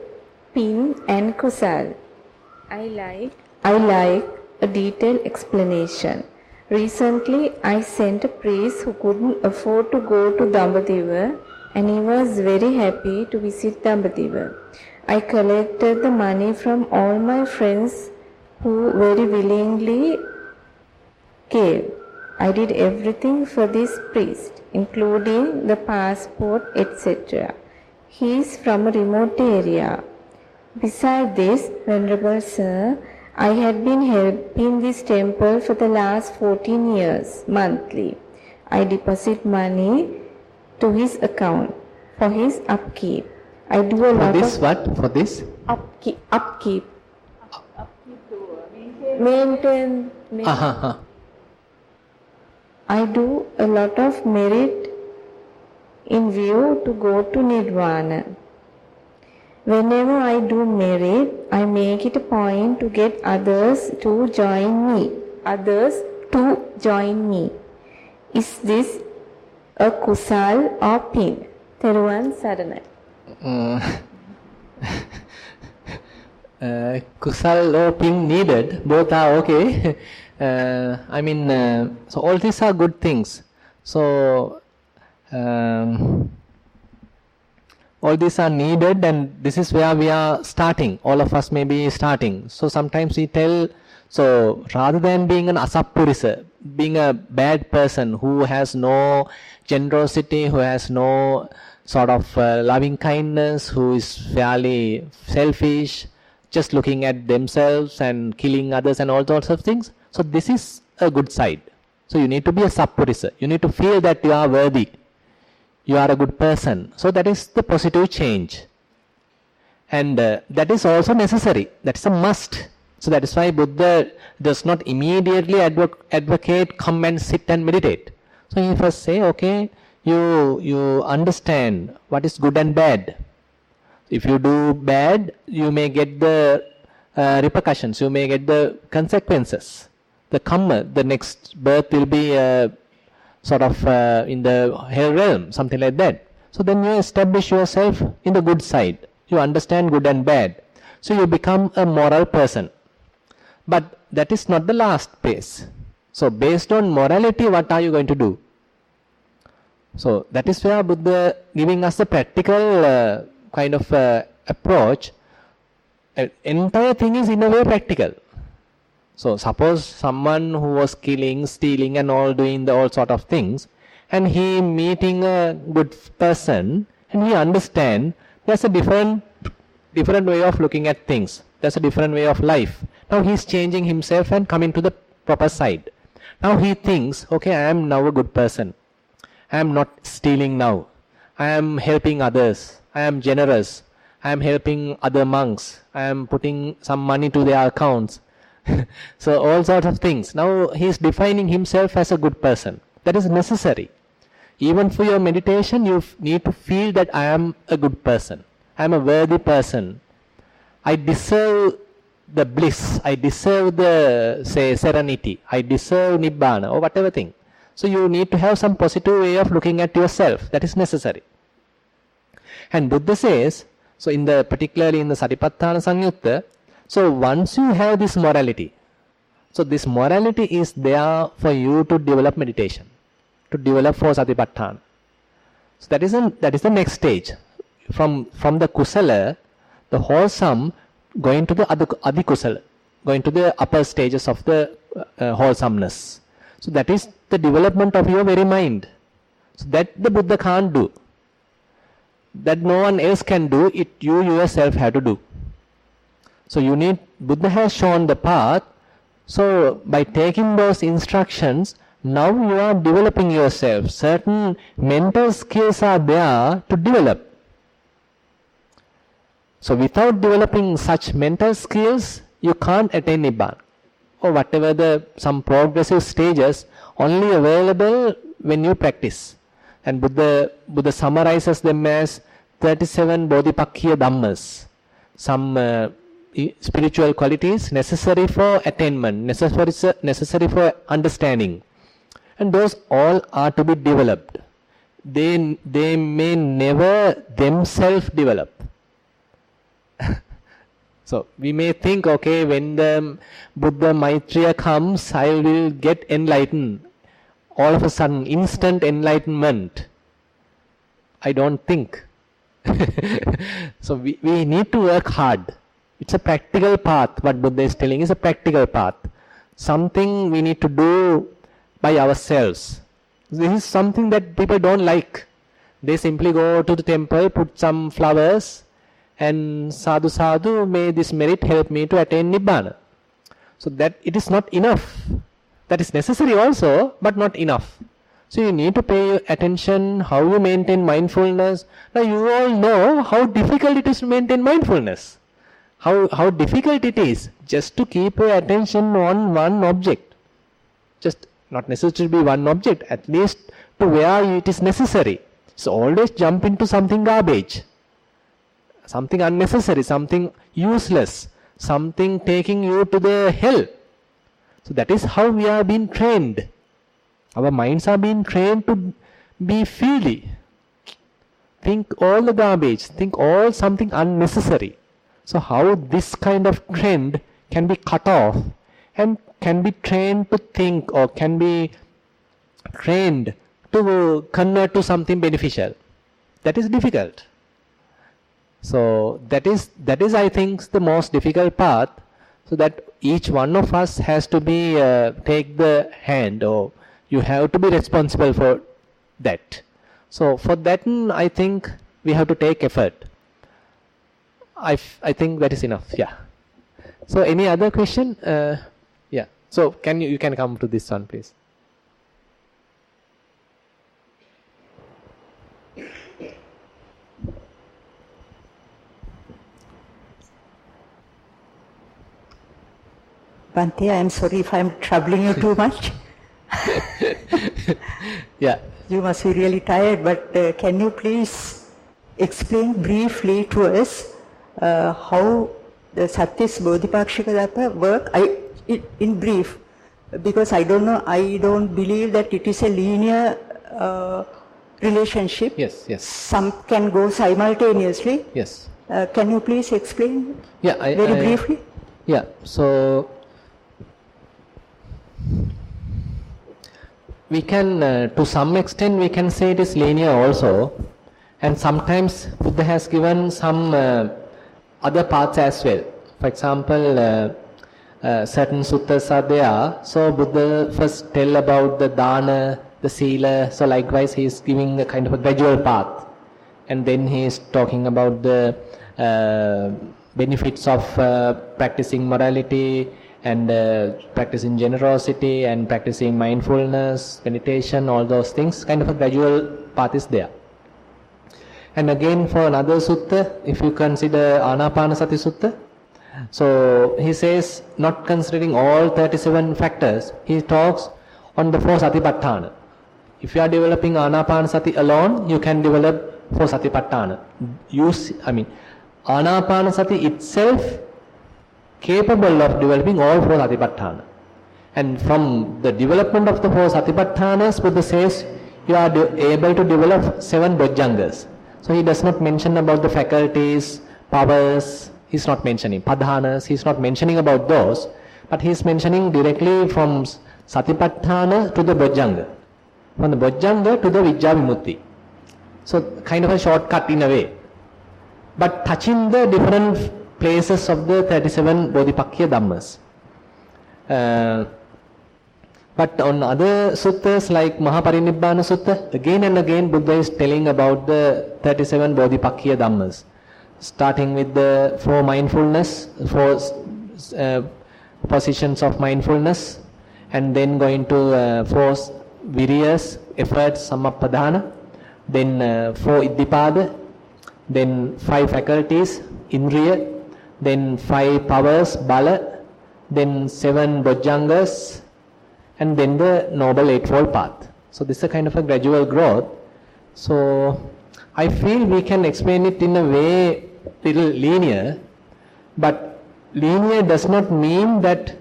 pin and kusal. I like a detailed explanation. Recently, I sent a priest who couldn't afford to go to Dhamma, and he was very happy to visit Dhamma. I collected the money from all my friends who very willingly gave. I did everything for this priest, including the passport, etc. He is from a remote area. Besides this, Venerable Sir, I had been helping this temple for the last 14 years, monthly. I deposit money to his account for his upkeep. I do a lot for this of what? For this? upkeep. Maintain. I do a lot of merit in view to go to Nirvana. Whenever I do merit, I make it a point to get others to join me. Is this a kusal or pin? Theruvan Saranai. Kusal or ping needed, both are okay. So all these are good things. So all these are needed, and this is where we are starting. All of us may be starting. So sometimes we tell, so rather than being an asappurisa, being a bad person who has no generosity, who has no sort of loving kindness, who is fairly selfish, just looking at themselves and killing others and all sorts of things. So this is a good side. So you need to be a sappurisa. You need to feel that you are worthy. You are a good person. So that is the positive change. And that is also necessary. That is a must. So that is why Buddha does not immediately advocate come and sit and meditate. So he first say, okay, you understand what is good and bad. If you do bad, you may get the repercussions, you may get the consequences. The karma, the next birth will be sort of in the hell realm, something like that. So then you establish yourself in the good side. You understand good and bad. So you become a moral person. But that is not the last phase. So based on morality, what are you going to do? So that is where Buddha giving us the practical kind of approach. Entire thing is in a way practical. So suppose someone who was killing, stealing and all, doing all sort of things, and he meeting a good person and he understand there's a different way of looking at things. There's a different way of life. Now he's changing himself and coming to the proper side. Now he thinks, okay, I am now a good person. I am not stealing now. I am helping others. I am generous. I am helping other monks. I am putting some money to their accounts. So all sorts of things. Now he is defining himself as a good person. That is necessary. Even for your meditation, you need to feel that I am a good person. I am a worthy person. I deserve the bliss. I deserve the, say, serenity. I deserve nibbana or whatever thing. So you need to have some positive way of looking at yourself. That is necessary. And Buddha says, so particularly in the Satipatthana Samyutta, so once you have this morality, so this morality is there for you to develop meditation, to develop for Satipatthana. So that is the next stage. From the kusala, the wholesome, going to the adhikusala, going to the upper stages of the wholesomeness. So that is the development of your very mind. So that the Buddha can't do. That no one else can do, it you yourself have to do. So Buddha has shown the path. So by taking those instructions, now you are developing yourself. Certain mental skills are there to develop. So without developing such mental skills, you can't attain Nibbana. Or whatever some progressive stages, only available when you practice. And Buddha summarizes them as 37 Bodhipakkhya Dhammas. Some spiritual qualities necessary for attainment, necessary for understanding. And those all are to be developed. They may never themselves develop. So we may think, okay, when the Buddha Maitreya comes, I will get enlightened. All of a sudden, instant enlightenment. I don't think. So we need to work hard. It's a practical path. What Buddha is telling is a practical path. Something we need to do by ourselves. This is something that people don't like. They simply go to the temple, put some flowers, and sadhu sadhu, may this merit help me to attain nibbana. So that it is not enough. That is necessary also, but not enough. So you need to pay attention how you maintain mindfulness. Now you all know how difficult it is to maintain mindfulness. How difficult it is just to keep your attention on one object. Just not necessarily be one object, at least to where it is necessary. So always jump into something garbage, something unnecessary, something useless, something taking you to the hell. So that is how we are being trained. Our minds are being trained to be freely. Think all the garbage, think all something unnecessary. So how this kind of trend can be cut off and can be trained to think, or can be trained to convert to something beneficial. That is difficult. So that is I think the most difficult part. So that each one of us has to be take the hand, or you have to be responsible for that. So for that I think we have to take effort. I think that is enough. Yeah. So any other question? Yeah. So you can come to this one, please. Bhante, I am sorry if I am troubling you too much. Yeah. You must be really tired, but can you please explain briefly to us how the Sattvis Bodhipakshika Dhamma work? In brief, because I don't know, I don't believe that it is a linear relationship. Yes, yes. Some can go simultaneously. Yes. Can you please explain very briefly? Yeah. So we can, to some extent, we can say it is linear also, and sometimes Buddha has given some other paths as well. For example, certain suttas are there. So Buddha first tell about the dana, the sila. So likewise, he is giving a kind of a gradual path, and then he is talking about the benefits of practicing morality, and practicing generosity, and practicing mindfulness, meditation, all those things. Kind of a gradual path is there. And again, for another sutta, if you consider Anapanasati Sutta, so he says, not considering all 37 factors, he talks on the 4 Satipatthana. If you are developing Anapanasati alone, you can develop 4 Satipatthana. Anapanasati itself capable of developing all 4 Satipatthana. And from the development of the 4 Satipatthanas, Buddha says, you are able to develop 7 Bojjhangas. So he does not mention about the faculties, powers, he's not mentioning padhanas, he's not mentioning about those, but he's mentioning directly from Satipatthana to the Bojjhanga, from the Bojjhanga to the Vijja Vimutti. So kind of a shortcut in a way, but touching the different places of the 37 Bodhipakya Dhammas. But on other suttas like Mahaparinibbana Sutta, again and again Buddha is telling about the 37 Bodhipakya Dhammas, starting with the 4 mindfulness, 4 positions of mindfulness, and then going to 4 viriyas, efforts, samappadhana, then 4 iddhipada, then 5 faculties, indriya, then 5 powers, bala, then 7 bojjhangas, and then the Noble Eightfold Path. So this is a kind of a gradual growth. So I feel we can explain it in a way little linear, but linear does not mean that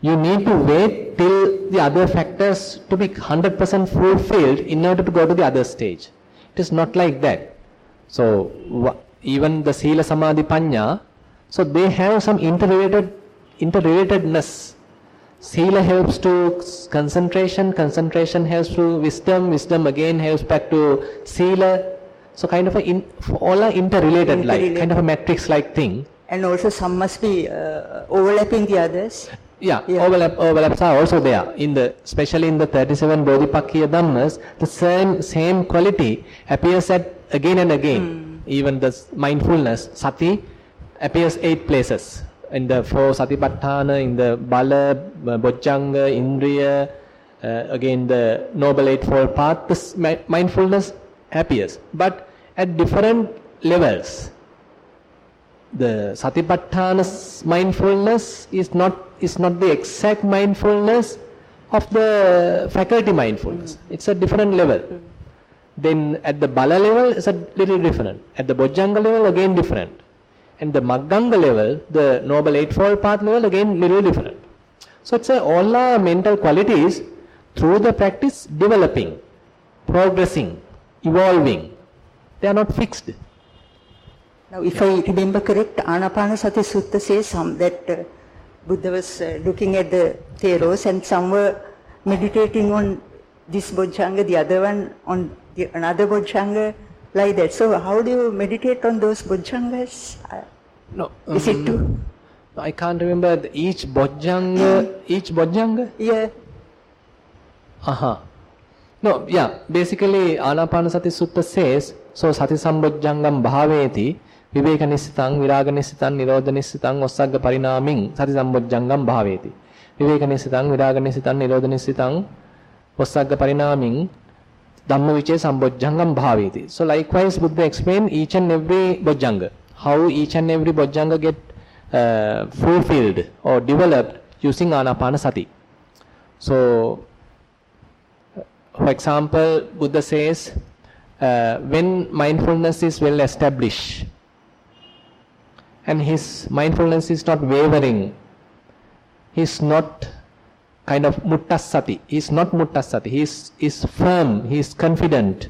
you need to wait till the other factors to be 100% fulfilled in order to go to the other stage. It is not like that. So even the Sila, Samadhi, Panya, so they have some interrelatedness. Sila helps to concentration, concentration helps to wisdom, wisdom again helps back to Sila. So kind of all are interrelated, like kind of a matrix-like thing. And also some must be overlapping the others. Yeah, overlaps are also there. Especially in the 37 Bodhipakkhya Dhammas, the same quality appears again and again. Even the mindfulness, sati, appears 8 places. In the 4 satipatthana, in the bala, bojjhanga, indriya, again the noble eightfold path, this mindfulness appears. But at different levels. The satipatthana's mindfulness is not the exact mindfulness of the faculty mindfulness. It's a different level. Then at the bala level, it's a little different. At the bojjhanga level, again different. And the magganga level, the noble eightfold path level, again little different. So it's all our mental qualities through the practice developing, progressing, evolving. They are not fixed. Now, if I remember correct, Anapanasati Sutta says that Buddha was looking at the Theros and some were meditating on this bojjhanga, the other one on another bojjhanga, like that. So, how do you meditate on those bojjhangas? No. Is it too? I can't remember each bojjhanga? Yeah. No, yeah. Basically, Anapanasati Sutta says, so Sati Sambojjhangam bhaveti, Viveka Nissitang, Viraga Nissitang, Nirodha Nissitang, Osagga Parinaming, Sati Sambojjhangam bhaveti. Viveka Nissitang, Viraga Nissitang, Nirodha Nissitang, Osagga Parinaming, Dhamma Vichaya Sambojjhangam bhaveti. So likewise, Buddha explained each and every bojjhanga, how each and every bojjhanga get fulfilled or developed using Anapanasati. So, for example, Buddha says, when mindfulness is well established and his mindfulness is not wavering, he is not kind of muttasati. He is not muttasati. He is firm. He is confident.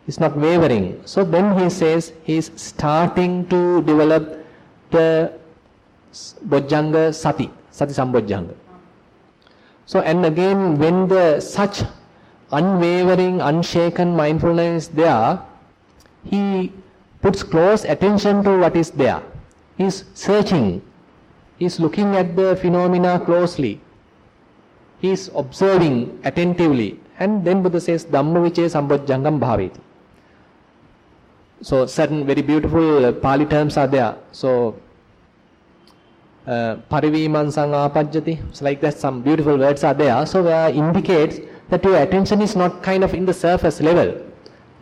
He is not wavering. So then he says he is starting to develop the bojjhanga sati sambojjhanga. So and again, when the such unwavering, unshaken mindfulness is there, he puts close attention to what is there. He is searching. He is looking at the phenomena closely. He is observing attentively. And then Buddha says, Dhamma Vichaya Sambojjhangam bhaveti. So certain very beautiful Pali terms are there. So parivimansang apajjati. So like that, some beautiful words are there. So where indicates that your attention is not kind of in the surface level.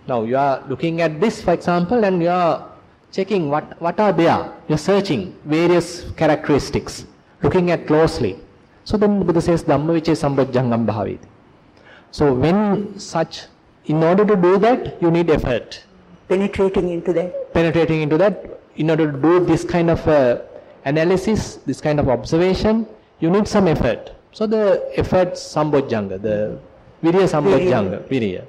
Now you are looking at this, for example, and you are checking what are there. You are searching various characteristics, looking at closely. So then Buddha says, Dhamma Vichaya Sambojjhangam bhaveti. So when such, in order to do that, you need effort. Penetrating into that. In order to do this kind of analysis, this kind of observation, you need some effort. So the effort Sambojjhanga, the Virya Sambojjhanga, Virya.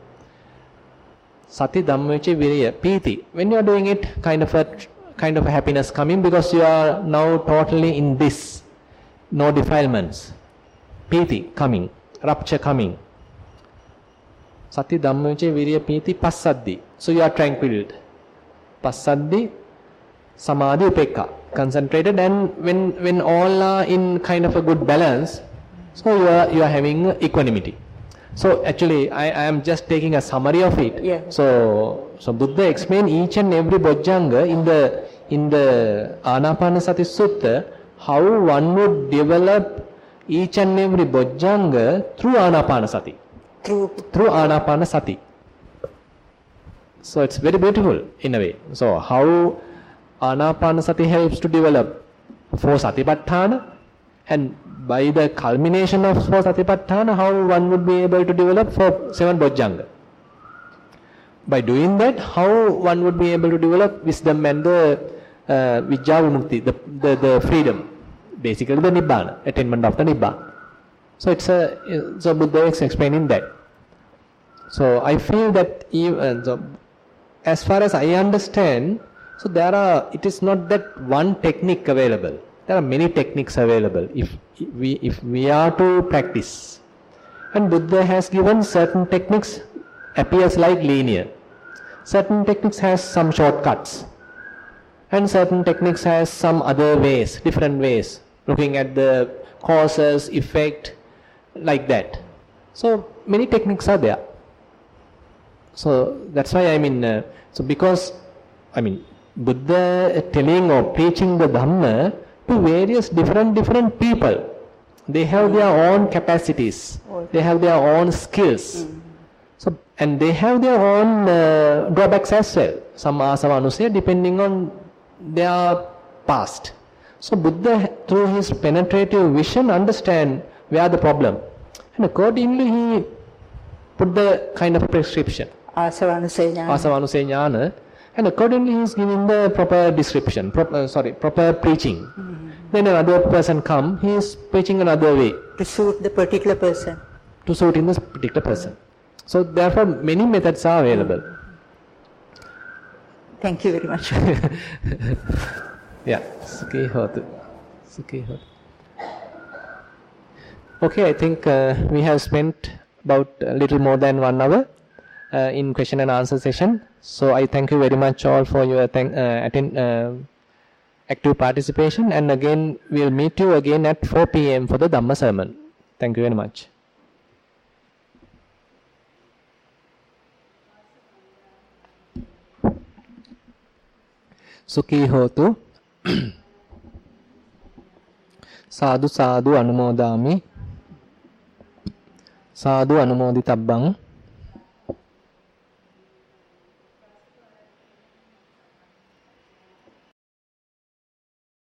Sati Dhamma Vichaya Virya, Piti. When you are doing it, kind of a happiness coming because you are now totally in this. No defilements. Piti coming, rapture coming. Sati Dhamma Vichaya Virya Piti Passaddi. So you are tranquil. Passaddi, Samadhi Upekka. Concentrated, and when all are in kind of a good balance, so you are having equanimity. So actually I am just taking a summary of it. Yeah. So Buddha explained each and every bojjhanga in the Anapanasati Sutta, how one would develop each and every bojjhanga through Anapanasati. Through Anapanasati. So it's very beautiful in a way. So how Anapanasati helps to develop 4 satipatthana, and by the culmination of 4 satipatthana, how one would be able to develop 7 bojjhanga. By doing that, how one would be able to develop wisdom and the vijjavamukti, the freedom, basically the nibbana, attainment of the nibbana. So so Buddha is explaining that. So I feel that as far as I understand, so it is not that one technique available. There are many techniques available if we are to practice. And Buddha has given certain techniques appears like linear. Certain techniques has some shortcuts. And certain techniques has some other ways, different ways, looking at the causes, effect, like that. So many techniques are there. So that's why so because Buddha telling or preaching the Dhamma to various different people. They have their own capacities. They have their own skills. So, and they have their own drawbacks as well. Some asava anusaya depending on their past. So Buddha, through his penetrative vision, understand where the problem. And accordingly he put the kind of prescription. Asava anusaya jnana. And accordingly he is giving the proper description, proper preaching. Then another person come, he is preaching another way. To suit the particular person. To suit in this particular person. So therefore many methods are available. Thank you very much. Yeah. Sukhi hotu. Okay, I think we have spent about a little more than 1 hour in question and answer session. So I thank you very much all for your active participation, and again we'll meet you again at 4 p.m. for the Dhamma sermon. Thank you very much. Sukhi hotu. Sadhu sadhu anumodami. Sadhu anumoditabbang.